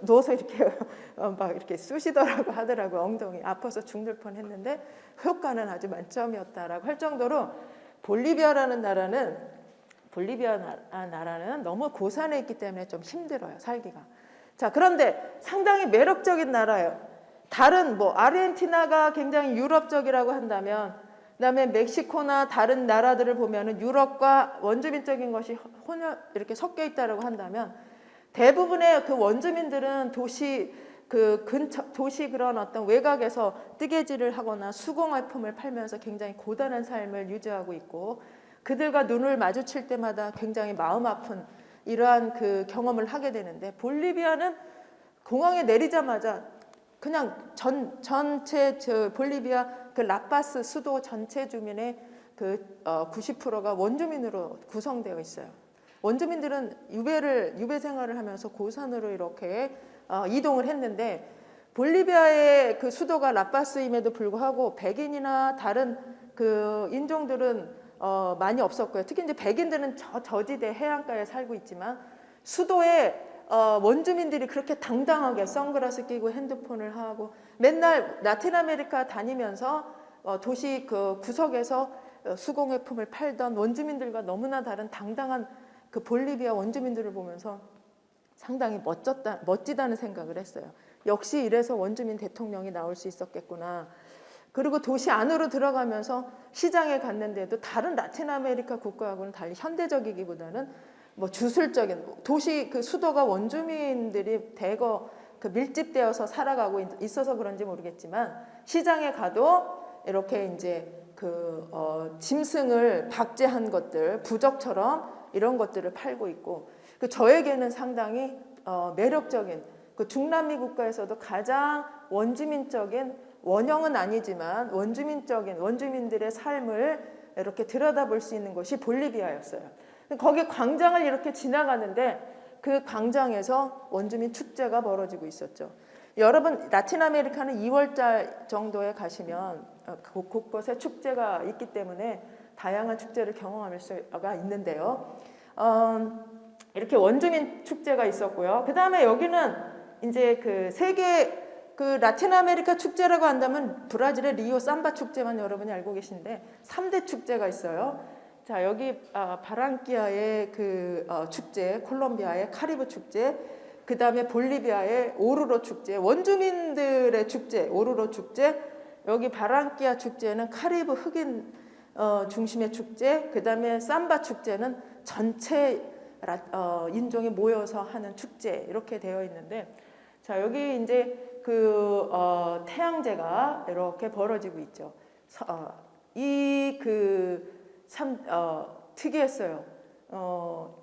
누워서 이렇게 막 이렇게 쑤시더라고 하더라고요. 엉덩이 아파서 죽을 뻔했는데 효과는 아주 만점이었다라고 할 정도로 볼리비아라는 나라는 너무 고산에 있기 때문에 좀 힘들어요, 살기가. 자, 그런데 상당히 매력적인 나라예요. 다른 아르헨티나가 굉장히 유럽적이라고 한다면, 그다음에 멕시코나 다른 나라들을 보면은 유럽과 원주민적인 것이 이렇게 섞여 있다라고 한다면, 대부분의 그 원주민들은 도시 그런 어떤 외곽에서 뜨개질을 하거나 수공예품을 팔면서 굉장히 고단한 삶을 유지하고 있고, 그들과 눈을 마주칠 때마다 굉장히 마음 아픈 이러한 그 경험을 하게 되는데, 볼리비아는 공항에 내리자마자 그냥 전체 볼리비아 그 라파스 수도 전체 주민의 90%가 원주민으로 구성되어 있어요. 원주민들은 유배 생활을 하면서 고산으로 이렇게 이동을 했는데, 볼리비아의 그 수도가 라파스임에도 불구하고 백인이나 다른 그 인종들은 많이 없었고요. 특히 이제 백인들은 저지대 해안가에 살고 있지만, 수도에 원주민들이 그렇게 당당하게 선글라스 끼고 핸드폰을 하고 맨날 라틴 아메리카 다니면서 도시 그 구석에서 수공예품을 팔던 원주민들과 너무나 다른 당당한 그 볼리비아 원주민들을 보면서 상당히 멋지다는 생각을 했어요. 역시 이래서 원주민 대통령이 나올 수 있었겠구나. 그리고 도시 안으로 들어가면서 시장에 갔는데도 다른 라틴 아메리카 국가하고는 달리 현대적이기보다는 주술적인 도시 그 수도가 원주민들이 대거 그 밀집되어서 살아가고 있어서 그런지 모르겠지만, 시장에 가도 이렇게 이제 짐승을 박제한 것들, 부적처럼 이런 것들을 팔고 있고, 저에게는 상당히 매력적인, 그 중남미 국가에서도 가장 원주민적인, 원형은 아니지만 원주민들의 삶을 이렇게 들여다볼 수 있는 곳이 볼리비아였어요. 거기 광장을 이렇게 지나가는데 그 광장에서 원주민 축제가 벌어지고 있었죠. 여러분, 라틴 아메리카는 2월달 정도에 가시면 곳곳에 축제가 있기 때문에 다양한 축제를 경험할 수가 있는데요. 이렇게 원주민 축제가 있었고요. 그 다음에 여기는 이제 그 세계 그 라틴 아메리카 축제라고 한다면 브라질의 리오 삼바 축제만 여러분이 알고 계신데 3대 축제가 있어요. 자, 여기 바랑키아의 축제, 콜롬비아의 카리브 축제, 그 다음에 볼리비아의 오루로 축제, 원주민들의 축제, 오루로 축제, 여기 바랑키아 축제는 카리브 흑인 중심의 축제, 그 다음에 삼바 축제는 전체 인종이 모여서 하는 축제, 이렇게 되어 있는데, 자, 여기 이제 태양제가 이렇게 벌어지고 있죠. 참 특이했어요.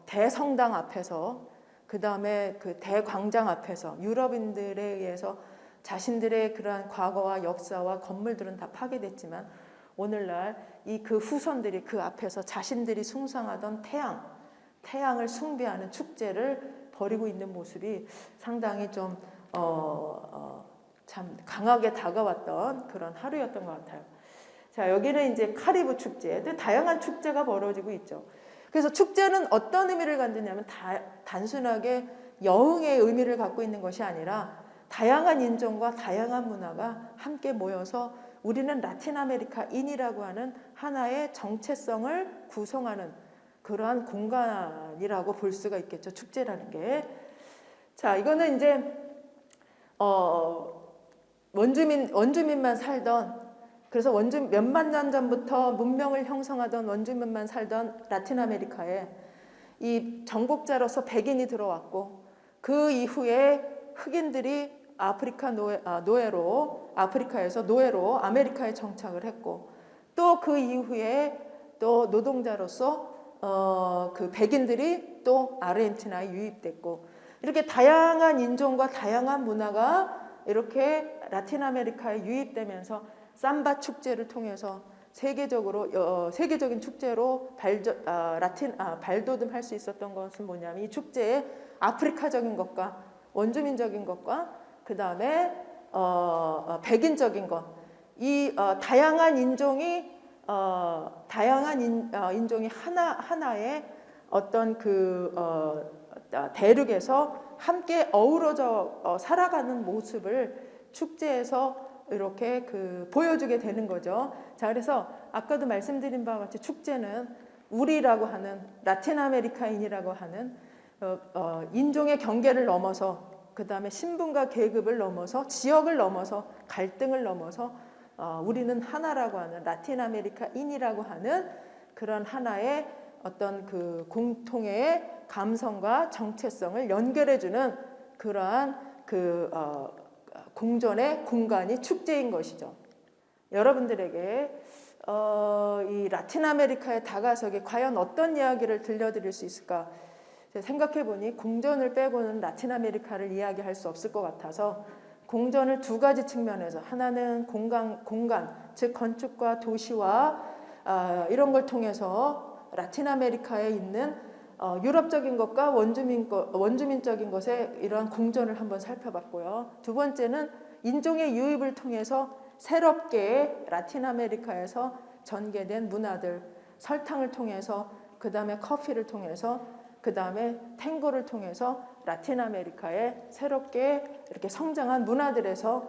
대성당 앞에서, 그 다음에 그 대광장 앞에서 유럽인들에 의해서 자신들의 그러한 과거와 역사와 건물들은 다 파괴됐지만, 오늘날 그 후손들이 그 앞에서 자신들이 숭상하던 태양을 숭배하는 축제를 벌이고 있는 모습이 상당히 좀 참 강하게 다가왔던 그런 하루였던 것 같아요. 자, 여기는 이제 카리브 축제, 다양한 축제가 벌어지고 있죠. 그래서 축제는 어떤 의미를 갖느냐면 단순하게 여흥의 의미를 갖고 있는 것이 아니라 다양한 인종과 다양한 문화가 함께 모여서 우리는 라틴 아메리카인이라고 하는 하나의 정체성을 구성하는 그러한 공간이라고 볼 수가 있겠죠. 축제라는 게. 자, 이거는 이제 원주민만 살던, 그래서 몇만 년 전부터 문명을 형성하던 원주민만 살던 라틴 아메리카에 이 정복자로서 백인이 들어왔고, 그 이후에 흑인들이 아프리카에서 노예로 아메리카에 정착을 했고, 또 그 이후에 또 노동자로서 그 백인들이 또 아르헨티나에 유입됐고, 이렇게 다양한 인종과 다양한 문화가 이렇게 라틴 아메리카에 유입되면서 삼바 축제를 통해서 세계적인 축제로 발돋움할 수 있었던 것은 뭐냐면 이 축제에 아프리카적인 것과 원주민적인 것과 그 다음에 백인적인 것, 이 다양한 인종이 인종이 하나의 어떤 대륙에서 함께 어우러져 살아가는 모습을 축제에서 이렇게 보여주게 되는 거죠. 자, 그래서 아까도 말씀드린 바와 같이 축제는 우리라고 하는 라틴 아메리카인이라고 하는 인종의 경계를 넘어서 그 다음에 신분과 계급을 넘어서 지역을 넘어서 갈등을 넘어서 우리는 하나라고 하는 라틴 아메리카인이라고 하는 그런 하나의 어떤 공통의 감성과 정체성을 연결해주는 그러한 공존의 공간이 축제인 것이죠. 여러분들에게 이 라틴 아메리카의 다가서기 과연 어떤 이야기를 들려드릴 수 있을까 생각해보니 공전을 빼고는 라틴 아메리카를 이야기할 수 없을 것 같아서 공전을 두 가지 측면에서 하나는 공간 즉 건축과 도시와 이런 걸 통해서 라틴 아메리카에 있는 유럽적인 것과 원주민적인 것의 이러한 공전을 한번 살펴봤고요. 두 번째는 인종의 유입을 통해서 새롭게 라틴 아메리카에서 전개된 문화들, 설탕을 통해서 그 다음에 커피를 통해서 그 다음에 탱고를 통해서 라틴 아메리카에 새롭게 이렇게 성장한 문화들에서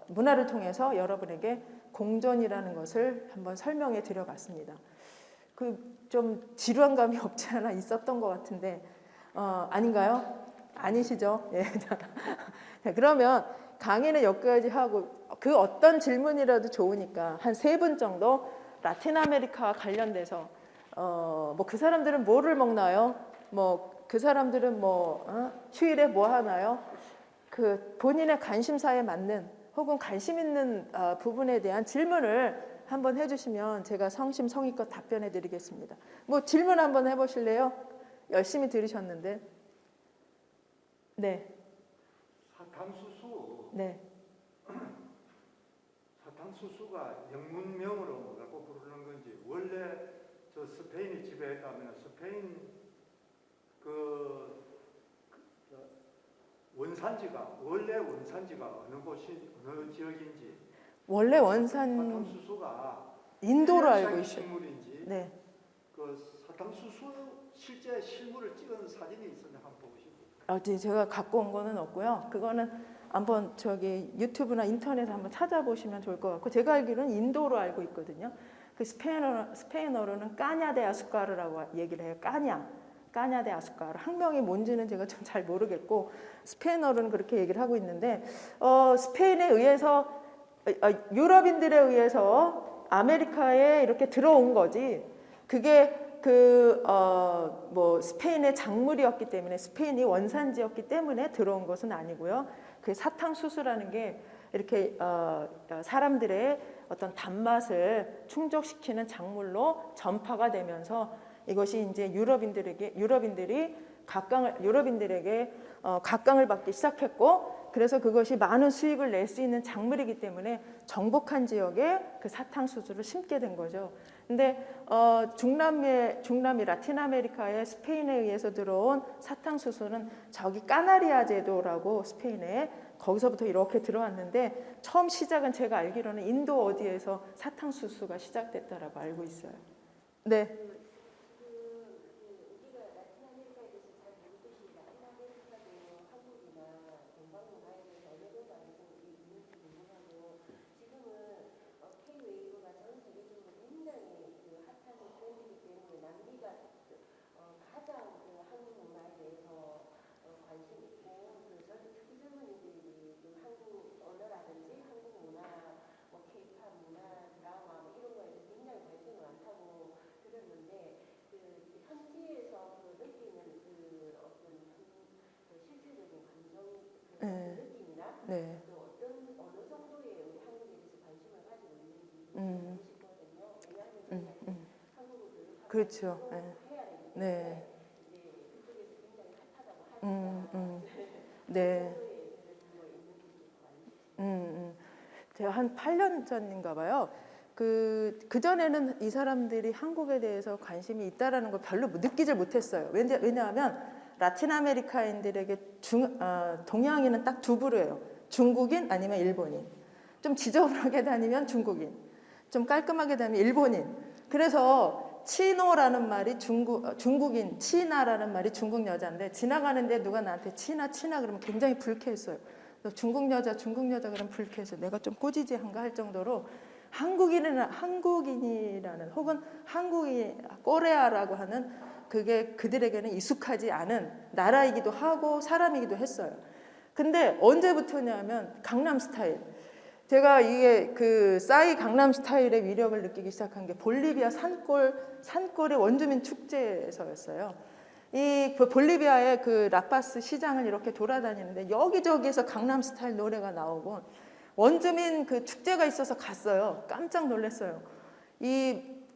문화를 통해서 여러분에게 공전이라는 것을 한번 설명해 드려봤습니다. 좀 지루한 감이 없지 않아 있었던 것 같은데 아닌가요? 아니시죠? 예. 자, 그러면 강의는 여기까지 하고 그 어떤 질문이라도 좋으니까 한 3분 정도 라틴 아메리카와 관련돼서 뭐 그 사람들은 뭐를 먹나요? 뭐 그 사람들은 휴일에 뭐 하나요? 본인의 관심사에 맞는 혹은 관심 있는 부분에 대한 질문을 한번 해주시면 제가 성심성의껏 답변해 드리겠습니다. 뭐 질문 한번 해보실래요? 열심히 들으셨는데. 네. 사탕수수. 네. 사탕수수가 영문명으로 뭐라고 부르는 건지 원래 저 스페인이 지배했다면 스페인 원래 원산지가 어느 곳이 어느 지역인지 원래 원산 사탕수수가 인도로 알고 있어요. 식물인지 네. 사탕수수 실제 실물을 찍은 사진이 있으면 한번 보시고. 네, 제가 갖고 온 거는 없고요. 그거는 한번 유튜브나 인터넷에 한번 찾아보시면 좋을 것 같고 제가 알기로는 인도로 알고 있거든요. 스페인어로는 까냐 데 아수카르라고 얘기를 해요. 까냐 데 아수카르. 학명이 뭔지는 제가 좀 잘 모르겠고 스페인어로는 그렇게 얘기를 하고 있는데 스페인에 의해서 유럽인들에 의해서 아메리카에 이렇게 들어온 거지. 그게 스페인의 작물이었기 때문에 스페인이 원산지였기 때문에 들어온 것은 아니고요. 그 사탕수수라는 게 이렇게 사람들의 어떤 단맛을 충족시키는 작물로 전파가 되면서 이것이 이제 유럽인들에게 각광을 받기 시작했고 그래서 그것이 많은 수익을 낼 수 있는 작물이기 때문에 정복한 지역에 그 사탕수수를 심게 된 거죠. 근데 중남미 라틴 아메리카의 스페인에 의해서 들어온 사탕수수는 저기 까나리아 제도라고 스페인에 거기서부터 이렇게 들어왔는데 처음 시작은 제가 알기로는 인도 어디에서 사탕수수가 시작됐다라고 알고 있어요. 네. 네. 어느 정도의 우리 한국에 대해서 관심을 가지고 있는지 싶거든요. 왜냐하면 한국을 그렇죠. 네. 해야 되기 때문에 네. 이제 그쪽에서 굉장히 핫하다고 하니까 네. 제가 한 8년 전인가 봐요. 그전에는 이 사람들이 한국에 대해서 관심이 있다라는 걸 별로 느끼질 못했어요. 왜냐하면 라틴 아메리카인들에게 동양인은 딱 두 부류예요. 중국인 아니면 일본인. 좀 지저분하게 다니면 중국인. 좀 깔끔하게 다니면 일본인. 그래서 치노라는 말이 중국인, 치나라는 말이 중국 여자인데 지나가는데 누가 나한테 치나 그러면 굉장히 불쾌했어요. 너 중국 여자 그러면 불쾌해서 내가 좀 꼬지지한가 할 정도로 한국인이라는 혹은 꼬레아라고 하는 그게 그들에게는 익숙하지 않은 나라이기도 하고 사람이기도 했어요. 근데 언제부터냐면 강남 스타일. 제가 이게 싸이 강남 스타일의 위력을 느끼기 시작한 게 볼리비아 산골의 원주민 축제에서였어요. 볼리비아의 라파스 시장을 이렇게 돌아다니는데 여기저기에서 강남 스타일 노래가 나오고 원주민 축제가 있어서 갔어요. 깜짝 놀랐어요.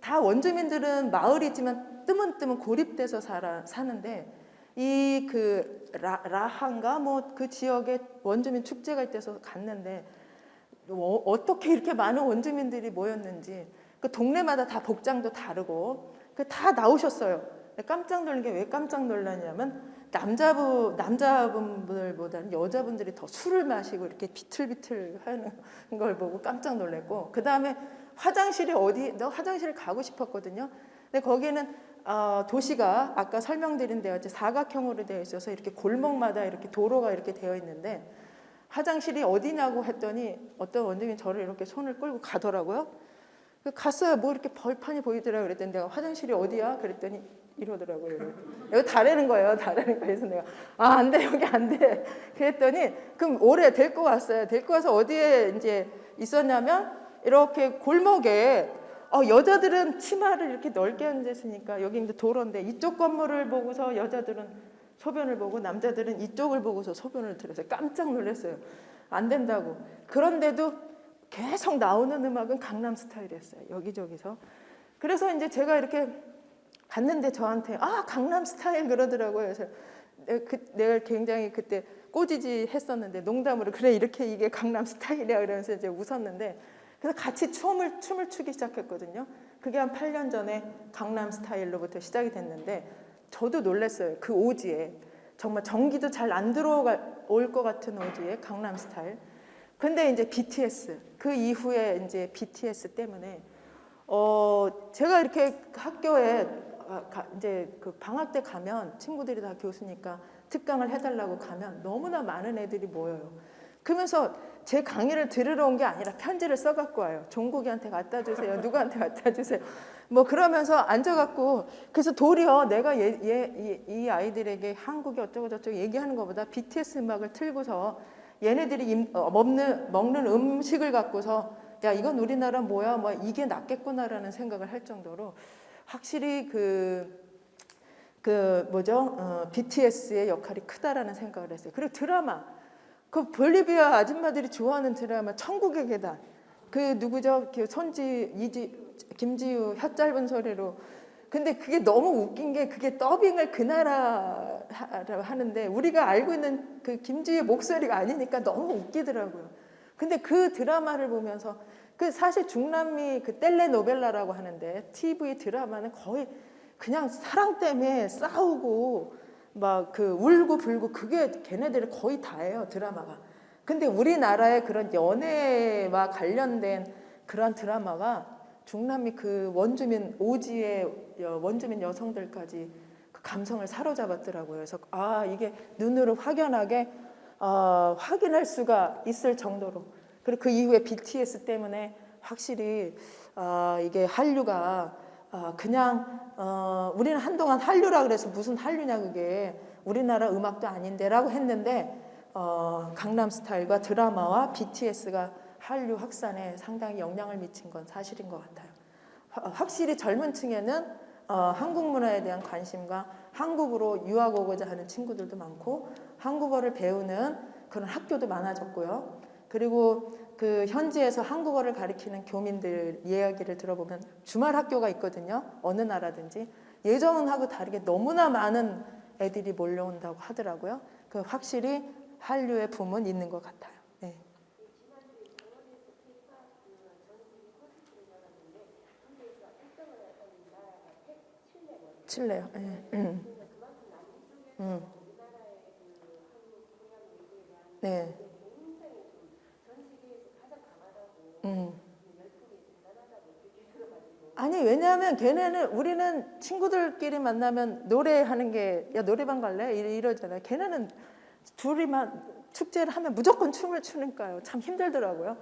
다 원주민들은 마을이지만 뜨문뜨문 고립돼서 사는데 라한가 그 지역에 원주민 축제가 있대서 갔는데 어떻게 이렇게 많은 원주민들이 모였는지 그 동네마다 다 복장도 다르고 다 나오셨어요. 깜짝 놀란 게 왜 깜짝 놀라냐면 남자분들보다는 여자분들이 더 술을 마시고 이렇게 비틀비틀 하는 걸 보고 깜짝 놀랐고 그 다음에 화장실이 너 화장실 가고 싶었거든요. 근데 거기는 도시가 아까 설명드린 대로 사각형으로 되어 있어서 이렇게 골목마다 이렇게 도로가 이렇게 되어 있는데 화장실이 어디냐고 했더니 어떤 원주민이 저를 이렇게 손을 끌고 가더라고요. 갔어요. 뭐 이렇게 벌판이 보이더라고요. 그랬더니 내가 화장실이 어디야? 그랬더니 이러더라고요. 여기 다르는 거예요. 그래서 내가 안 돼. 여기 안 돼. 그랬더니 그럼 오래 데리고 왔어요. 데리고 와서 어디에 이제 있었냐면 이렇게 골목에 여자들은 치마를 이렇게 넓게 앉았으니까 여기 이제 도로인데 이쪽 건물을 보고서 여자들은 소변을 보고 남자들은 이쪽을 보고서 소변을 들어서 깜짝 놀랐어요. 안 된다고. 그런데도 계속 나오는 음악은 강남 스타일이었어요. 여기저기서. 그래서 이제 제가 이렇게 갔는데 저한테 강남 스타일 그러더라고요. 그래서 내가 굉장히 그때 꼬지지 했었는데 농담으로 그래 이렇게 이게 강남 스타일이야 그러면서 이제 웃었는데 그래서 같이 춤을 추기 시작했거든요. 그게 한 8년 전에 강남 스타일로부터 시작이 됐는데 저도 놀랐어요. 그 오지에 정말 전기도 잘 안 들어올 것 같은 오지에 강남 스타일. 근데 이제 BTS 그 이후에 이제 BTS 때문에 제가 이렇게 학교에 이제 방학 때 가면 친구들이 다 교수니까 특강을 해달라고 가면 너무나 많은 애들이 모여요. 그러면서 제 강의를 들으러 온 게 아니라 편지를 써갖고 와요. 종국이한테 갖다 주세요. 누구한테 갖다 주세요. 뭐 그러면서 앉아갖고 그래서 도리어 내가 이 아이들에게 한국이 어쩌고 저쩌고 얘기하는 것보다 BTS 음악을 틀고서 얘네들이 먹는 음식을 갖고서 야 이건 우리나라 뭐야 뭐 이게 낫겠구나라는 생각을 할 정도로 확실히 BTS의 역할이 크다라는 생각을 했어요. 그리고 드라마 볼리비아 아줌마들이 좋아하는 드라마 천국의 계단 누구죠? 김지우 혀 짧은 소리로. 근데 그게 너무 웃긴 게 그게 더빙을 그 나라 하는데 우리가 알고 있는 김지우의 목소리가 아니니까 너무 웃기더라고요. 근데 그 드라마를 보면서 사실 중남미 텔레노벨라라고 하는데 TV 드라마는 거의 그냥 사랑 때문에 싸우고 막 울고 불고 그게 걔네들이 거의 다예요 드라마가. 근데 우리나라의 그런 연애와 관련된 그런 드라마가 중남미 원주민 오지의 원주민 여성들까지 감성을 사로잡았더라고요. 그래서 이게 눈으로 확연하게 확인할 수가 있을 정도로. 그리고 그 이후에 BTS 때문에 확실히 이게 한류가 그냥 우리는 한동안 한류라 그래서 무슨 한류냐 그게 우리나라 음악도 아닌데라고 했는데 강남 스타일과 드라마와 BTS가 한류 확산에 상당히 영향을 미친 건 사실인 것 같아요. 확실히 젊은 층에는 한국 문화에 대한 관심과 한국으로 유학 오고자 하는 친구들도 많고 한국어를 배우는 그런 학교도 많아졌고요. 그리고 현지에서 한국어를 가르치는 교민들 이야기를 들어보면 주말 학교가 있거든요. 어느 나라든지. 예전하고 다르게 너무나 많은 애들이 몰려온다고 하더라고요. 확실히 한류의 붐은 있는 것 같아요. 네. 지난주에 강원에서 K-pop 전 세계 콘서트를 열었는데 거기에서 1등을 했던 나라가 칠레거든요. 칠레요. 그러니까 그만큼 남미 쪽에서 우리나라의 그 한국 동양 외교에 대한 네. 게 굉장히 좀 전 세계에서 가장 강하다고 열풍이 대단하다고 얘기 들어가지고 아니 왜냐하면 걔네는 우리는 친구들끼리 만나면 노래하는 게 야 노래방 갈래? 이러잖아요. 걔네는 둘이만 축제를 하면 무조건 춤을 추니까요. 참 힘들더라고요.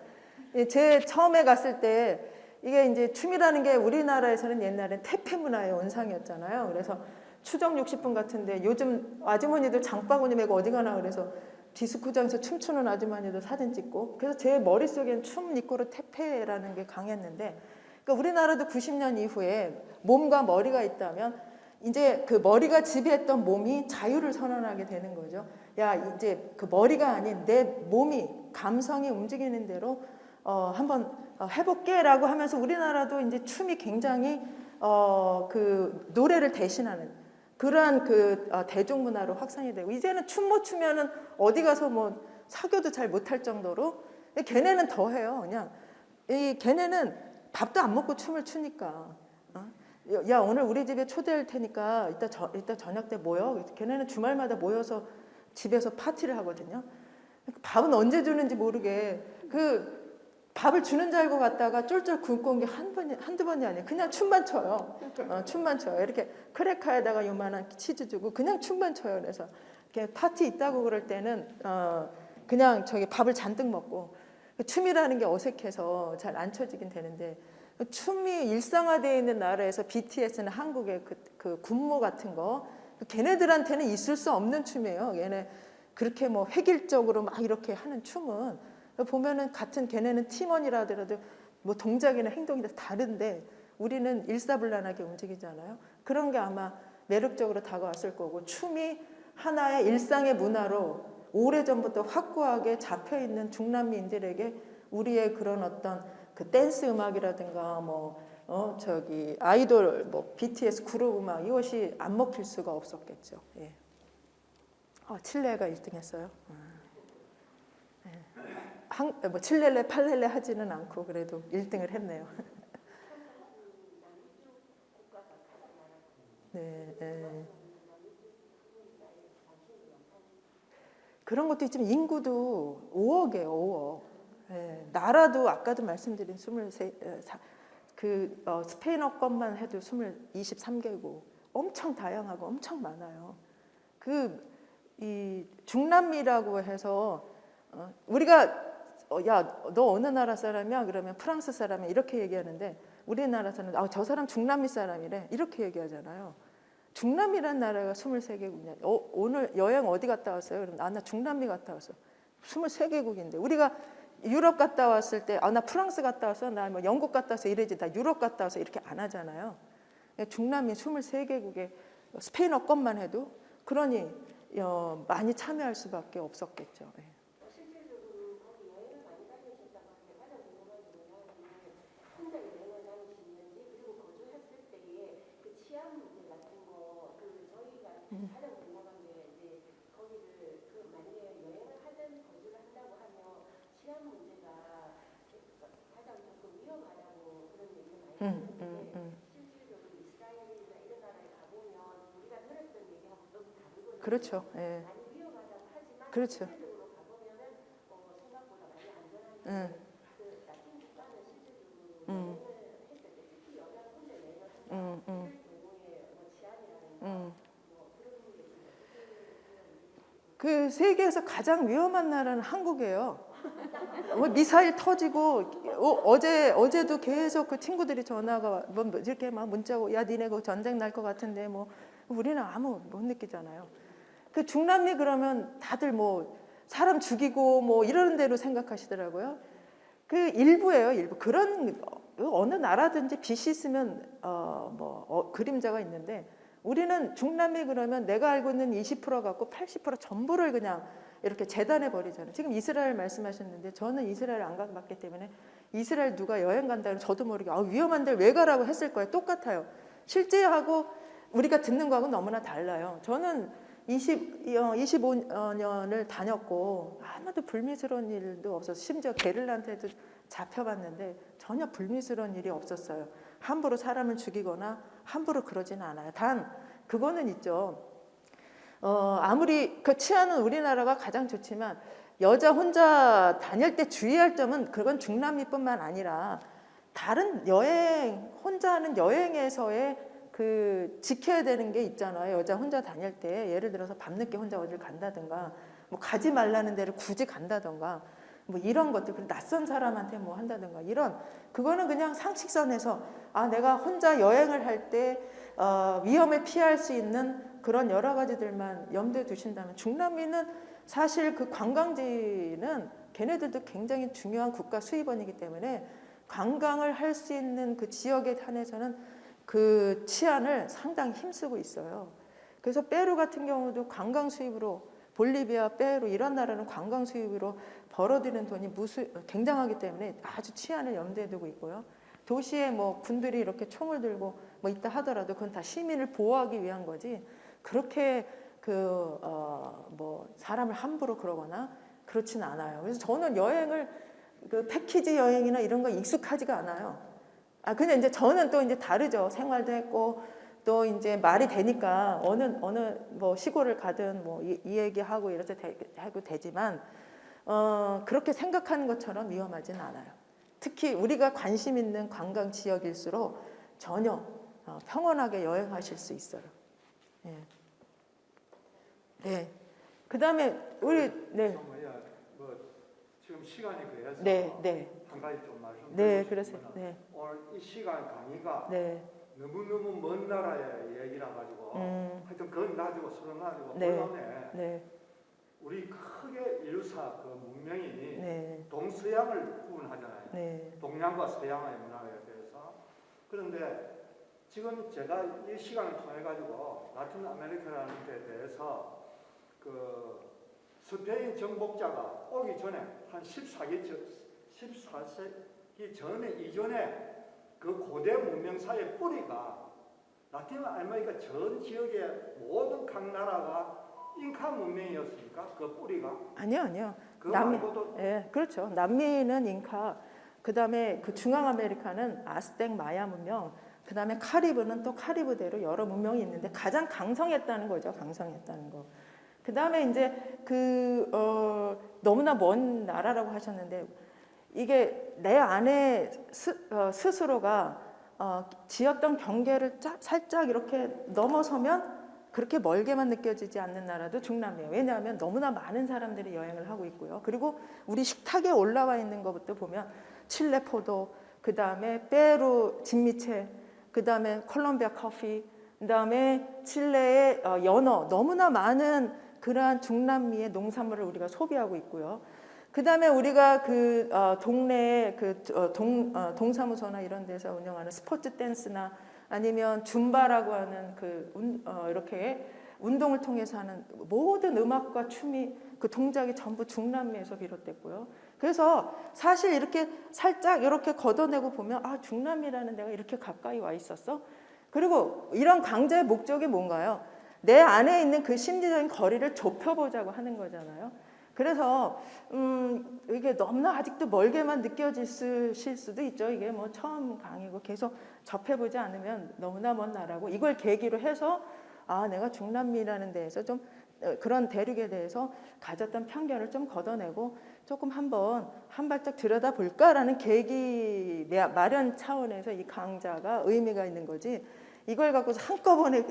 제 처음에 갔을 때 이게 이제 춤이라는 게 우리나라에서는 옛날엔 태페 문화의 원상이었잖아요. 그래서 추정 60분 같은데 요즘 아주머니들 장바구니 메고 어디 가나 그래서 디스코장에서 춤추는 아주머니들 사진 찍고 그래서 제 머릿속엔 춤 이꼬르 태페라는 게 강했는데 그러니까 우리나라도 90년 이후에 몸과 머리가 있다면 이제 그 머리가 지배했던 몸이 자유를 선언하게 되는 거죠. 야 이제 그 머리가 아닌 내 몸이 감성이 움직이는 대로 한번 해볼게라고 하면서 우리나라도 이제 춤이 굉장히 그 노래를 대신하는 그러한 그 대중문화로 확산이 되고 이제는 춤 못 추면은 어디 가서 뭐 사교도 잘 못할 정도로 걔네는 더 해요. 그냥 이 걔네는 밥도 안 먹고 춤을 추니까. 야 오늘 우리 집에 초대할 테니까 이따 저녁 때 모여. 걔네는 주말마다 모여서 집에서 파티를 하거든요. 밥은 언제 주는지 모르게 그 밥을 주는 줄 알고 갔다가 쫄쫄 굶고 온 게 한두 번이 아니에요. 그냥 춤만 춰요. 춤만 춰요. 이렇게 크래커에다가 요만한 치즈 주고 그냥 춤만 춰요. 그래서 이렇게 파티 있다고 그럴 때는 그냥 저기 밥을 잔뜩 먹고 춤이라는 게 어색해서 잘 안 춰지긴 되는데 춤이 일상화되어 있는 나라에서 BTS는 한국의 그 군무 같은 거 걔네들한테는 있을 수 없는 춤이에요. 얘네 그렇게 뭐 획일적으로 막 이렇게 하는 춤은 보면은 같은 걔네는 팀원이라 하더라도 뭐 동작이나 행동이 다 다른데 우리는 일사불란하게 움직이잖아요. 그런 게 아마 매력적으로 다가왔을 거고 춤이 하나의 일상의 문화로 오래전부터 확고하게 잡혀있는 중남미인들에게 우리의 그런 어떤 그 댄스 음악이라든가 저기 아이돌 뭐 BTS 그룹 음악 이것이 안 먹힐 수가 없었겠죠. 예. 칠레가 1등했어요. 뭐 칠렐레 팔렐레 하지는 않고 그래도 1등을 했네요. 네, 네. 그런 것도 있지만 인구도 5억이에요. 5억. 네, 나라도 아까도 말씀드린 23 스페인어권만 해도 23개국 엄청 다양하고 엄청 많아요. 이 중남미라고 해서 우리가 야, 너 어느 나라 사람이야? 그러면 프랑스 사람이 이렇게 얘기하는데 우리나라에서는 저 사람 중남미 사람이래 이렇게 얘기하잖아요. 중남미란 나라가 23개국이냐. 오늘 여행 어디 갔다 왔어요? 그럼 나 중남미 갔다 왔어. 23개국인데 우리가 유럽 갔다 왔을 때 나 프랑스 갔다 왔어. 나 뭐 영국 갔다 왔어. 이러지. 나 유럽 갔다 와서 이렇게 안 하잖아요. 중남미 23개국의 스페인어권만 해도 그러니 많이 참여할 수밖에 없었겠죠. 실질적으로 거기 여행을 많이 다니셨다고 하는데 가장 궁금한 게 뭐냐면 혼자 여행을 다니시는지 그리고 거주했을 때의 그 치안 문제 같은 거 저희가 가장 궁금한 게 이제 거기를 만약에 여행을 하든 거주를 한다고 하면 치안 문제가 가장 조금 위험하다고 그런 얘기를 많이 듣는데 실질적으로 이스라엘이나 이런 나라에 가보면 우리가 들었던 얘기하고 너무 다르거든요. 그렇죠. 예. 많이 위험하다고 하지만 그렇죠. 실질적으로 가보면은 생각보다 많이 안전한데 그 라틴 국가는 실질적으로 여행을 했을 때 특히 여자가 혼자 여행을 한다 이럴 경우에 뭐 치안이라든가 뭐 그런 게 그 세계에서 가장 위험한 나라는 한국이에요. 뭐 미사일 터지고 어제도 계속 그 친구들이 전화가 뭐 이렇게 막 문자 오고 야 니네 그 전쟁 날 것 같은데 뭐 우리는 아무 못 느끼잖아요. 그 중남미 그러면 다들 뭐 사람 죽이고 뭐 이러는 대로 생각하시더라고요. 그 일부예요, 일부. 그런 어느 나라든지 빛이 있으면 그림자가 있는데 우리는 중남미 그러면 내가 알고 있는 20% 갖고 80% 전부를 그냥 이렇게 재단해 버리잖아요. 지금 이스라엘 말씀하셨는데 저는 이스라엘 안 가봤기 때문에 이스라엘 누가 여행 간다면 저도 모르게 위험한데 왜 가라고 했을 거예요. 똑같아요. 실제하고 우리가 듣는 거하고 너무나 달라요. 저는 25년을 다녔고 아무도 불미스러운 일도 없었어. 심지어 게릴라한테도 잡혀봤는데 전혀 불미스러운 일이 없었어요. 함부로 사람을 죽이거나 함부로 그러진 않아요. 단 그거는 있죠. 아무리 그 치안은 우리나라가 가장 좋지만 여자 혼자 다닐 때 주의할 점은 그건 중남미뿐만 아니라 다른 여행 혼자 하는 여행에서의 그 지켜야 되는 게 있잖아요. 여자 혼자 다닐 때 예를 들어서 밤늦게 혼자 어딜 간다든가 뭐 가지 말라는 데를 굳이 간다든가 뭐 이런 것들, 그리고 낯선 사람한테 뭐 한다든가 이런 그거는 그냥 상식선에서 아 내가 혼자 여행을 할 때 위험을 피할 수 있는 그런 여러 가지들만 염두에 두신다면 중남미는 사실 그 관광지는 걔네들도 굉장히 중요한 국가 수입원이기 때문에 관광을 할 수 있는 그 지역에 한해서는 그 치안을 상당히 힘쓰고 있어요. 그래서 페루 같은 경우도 관광 수입으로 볼리비아, 페루 이런 나라는 관광 수입으로 벌어들이는 돈이 굉장하기 때문에 아주 치안을 염두에 두고 있고요. 도시에 뭐 군들이 이렇게 총을 들고 뭐 있다 하더라도 그건 다 시민을 보호하기 위한 거지. 그렇게 뭐 사람을 함부로 그러거나 그렇진 않아요. 그래서 저는 여행을 그 패키지 여행이나 이런 거 익숙하지가 않아요. 근데 이제 저는 또 이제 다르죠. 생활도 했고 또 이제 말이 되니까 어느 뭐 시골을 가든 뭐 이 얘기하고 이래서 하고 되지만 그렇게 생각하는 것처럼 위험하진 않아요. 특히 우리가 관심 있는 관광 지역일수록 전혀 평온하게 여행하실 수 있어요. 네. 네. 그다음에 우리 네. 뭐 지금 시간이 그래서 네. 한 가지 좀 말씀드리고 네, 그러세요. 네. 오늘 이 시간 강의가 네. 너무너무 먼 나라의 얘기라 가지고 하여튼 그건 놔두고 서로 놔두고 네. 그다음에 네. 우리 크게 인류사 그 문명이 네. 동서양을 구분하잖아요. 네. 동양과 서양의 문화에 대해서. 그런데 지금 제가 이 시간을 통해 가지고 라틴 아메리카라는 데 대해서 그 스페인 정복자가 오기 전에 한 14세기 전에 이전에 그 고대 문명사의 뿌리가 라틴 아메리카 전 지역의 모든 각 나라가 잉카 문명이었습니까? 그 뿌리가? 아니요. 그거 말고도 예, 그렇죠. 남미는 잉카, 그다음에 그 중앙 아메리카는 아스텍 마야 문명, 그다음에 카리브는 또 카리브대로 여러 문명이 있는데 가장 강성했다는 거죠. 강성했다는 거. 그다음에 이제 너무나 먼 나라라고 하셨는데 이게 내 안에 스스로가 지었던 경계를 살짝 이렇게 넘어서면 그렇게 멀게만 느껴지지 않는 나라도 중남미예요. 왜냐하면 너무나 많은 사람들이 여행을 하고 있고요. 그리고 우리 식탁에 올라와 있는 것부터 보면 칠레 포도, 그 다음에 페루 진미채, 그 다음에 콜롬비아 커피, 그 다음에 칠레의 연어, 너무나 많은 그러한 중남미의 농산물을 우리가 소비하고 있고요. 그 다음에 우리가 그 동네에 동사무소나 이런 데서 운영하는 스포츠 댄스나 아니면 줌바라고 하는 이렇게 운동을 통해서 하는 모든 음악과 춤이 그 동작이 전부 중남미에서 비롯됐고요. 그래서 사실 이렇게 살짝 이렇게 걷어내고 보면 중남미라는 데가 이렇게 가까이 와 있었어. 그리고 이런 강좌의 목적이 뭔가요? 내 안에 있는 그 심리적인 거리를 좁혀보자고 하는 거잖아요. 그래서 이게 너무나 아직도 멀게만 느껴지실 수도 있죠. 이게 뭐 처음 강의고 계속 접해보지 않으면 너무나 먼 나라고, 이걸 계기로 해서 내가 중남미라는 데에서 좀 그런 대륙에 대해서 가졌던 편견을 좀 걷어내고 조금 한 발짝 들여다볼까라는 계기 마련 차원에서 이 강좌가 의미가 있는 거지, 이걸 갖고 한꺼번에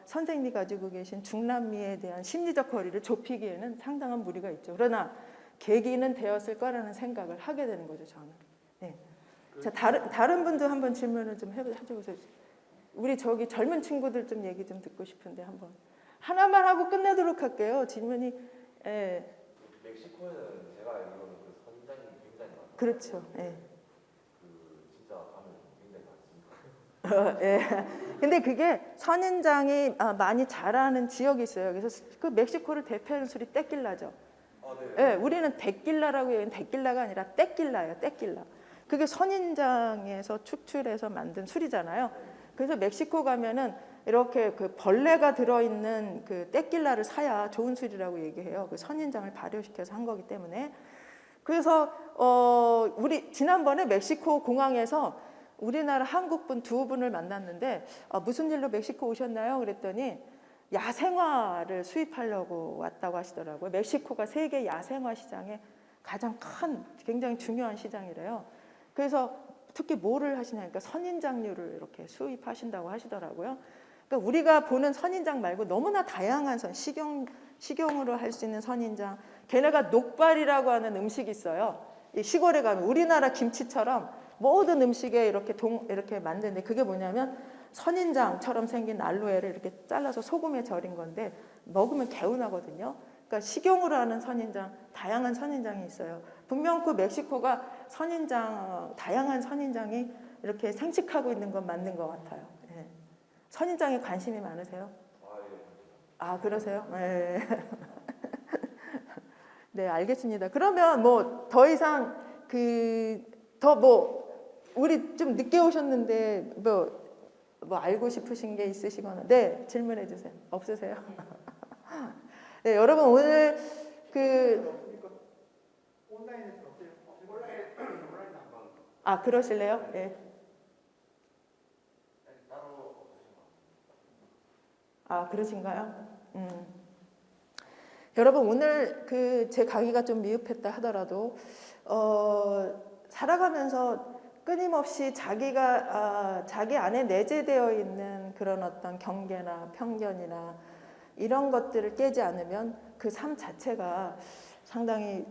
선생님이 가지고 계신 중남미에 대한 심리적 거리를 좁히기에는 상당한 무리가 있죠. 그러나 계기는 되었을 거라는 생각을 하게 되는 거죠, 저는. 네. 자, 다른 분도 한번 질문을 좀 해보세요. 우리 저기 젊은 친구들 좀 얘기 좀 듣고 싶은데 한번 하나만 하고 끝내도록 할게요. 질문이. 예. 멕시코에는 제가 알기로는 그 선인장이 굉장히 많아요. 그렇죠. 예. 진짜 가면 굉장히 많습니다. 예. 근데 그게 선인장이 많이 자라는 지역이 있어요. 그래서 그 멕시코를 대표하는 술이 떼낄라죠. 네. 예, 우리는 데낄라라고 얘기하는 데낄라가 아니라 떼낄라예요. 떼낄라. 그게 선인장에서 축출해서 만든 술이잖아요. 그래서 멕시코 가면은 이렇게 그 벌레가 들어있는 그 떼낄라를 사야 좋은 술이라고 얘기해요. 그 선인장을 발효시켜서 한 거기 때문에. 그래서 우리 지난번에 멕시코 공항에서 우리나라 한국분 두 분을 만났는데 무슨 일로 멕시코 오셨나요? 그랬더니 야생화를 수입하려고 왔다고 하시더라고요. 멕시코가 세계 야생화 시장에 가장 큰 굉장히 중요한 시장이래요. 그래서 특히 뭐를 하시냐니까 선인장류를 이렇게 수입하신다고 하시더라고요. 그러니까 우리가 보는 선인장 말고 너무나 다양한 식용으로 할 수 있는 선인장. 걔네가 녹발이라고 하는 음식이 있어요. 이 시골에 가면 우리나라 김치처럼 모든 음식에 이렇게 만드는데 그게 뭐냐면 선인장처럼 생긴 알로에를 이렇게 잘라서 소금에 절인 건데 먹으면 개운하거든요. 그러니까 식용으로 하는 선인장, 다양한 선인장이 있어요. 분명 그 멕시코가 다양한 선인장이 이렇게 생식하고 있는 건 맞는 것 같아요. 예. 선인장에 관심이 많으세요? 아, 그러세요? 네. 네, 알겠습니다. 그러면 뭐 더 이상 우리 좀 늦게 오셨는데 뭐 알고 싶으신 게 있으시거나 네, 질문해 주세요. 없으세요? 네, 여러분 오늘 온라인에서 어때요? 온라인 한번. 아, 그러실래요? 예. 아, 그러신가요? 여러분 오늘 제 강의가 좀 미흡했다 하더라도 살아가면서 끊임없이 자기 안에 내재되어 있는 그런 어떤 경계나 편견이나 이런 것들을 깨지 않으면 그 삶 자체가 상당히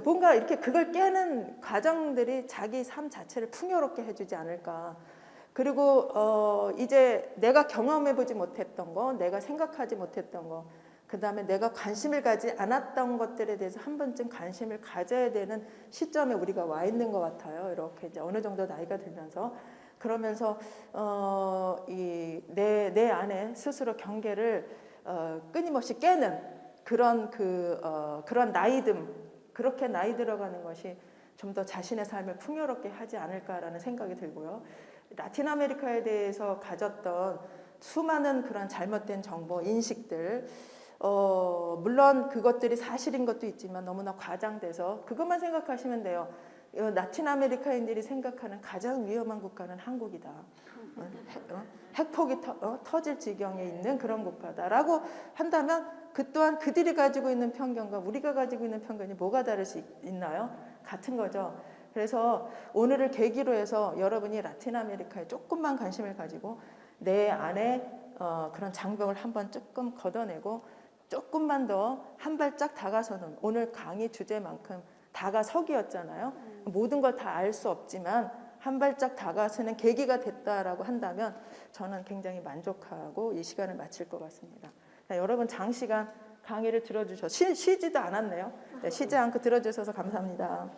뭔가 이렇게 그걸 깨는 과정들이 자기 삶 자체를 풍요롭게 해주지 않을까. 그리고 이제 내가 경험해보지 못했던 거, 내가 생각하지 못했던 거, 그 다음에 내가 관심을 가지 않았던 것들에 대해서 한 번쯤 관심을 가져야 되는 시점에 우리가 와 있는 것 같아요. 이렇게 이제 어느 정도 나이가 들면서 그러면서 내 안에 스스로 경계를 끊임없이 깨는 그런 그렇게 나이 들어가는 것이 좀 더 자신의 삶을 풍요롭게 하지 않을까라는 생각이 들고요. 라틴 아메리카에 대해서 가졌던 수많은 그런 잘못된 정보, 인식들, 물론 그것들이 사실인 것도 있지만 너무나 과장돼서 그것만 생각하시면 돼요. 라틴 아메리카인들이 생각하는 가장 위험한 국가는 한국이다. 핵폭이 터질 지경에 있는 그런 국가다라고 한다면 그 또한 그들이 가지고 있는 편견과 우리가 가지고 있는 편견이 뭐가 다를 수 있나요? 같은 거죠. 그래서 오늘을 계기로 해서 여러분이 라틴 아메리카에 조금만 관심을 가지고 내 안에 그런 장벽을 한번 조금 걷어내고 조금만 더 한 발짝 다가서는 오늘 강의 주제만큼 다가서기였잖아요. 모든 걸 다 알 수 없지만 한 발짝 다가서는 계기가 됐다라고 한다면 저는 굉장히 만족하고 이 시간을 마칠 것 같습니다. 여러분 장시간 강의를 들어주셔서 쉬지도 않았네요. 네, 쉬지 않고 들어주셔서 감사합니다.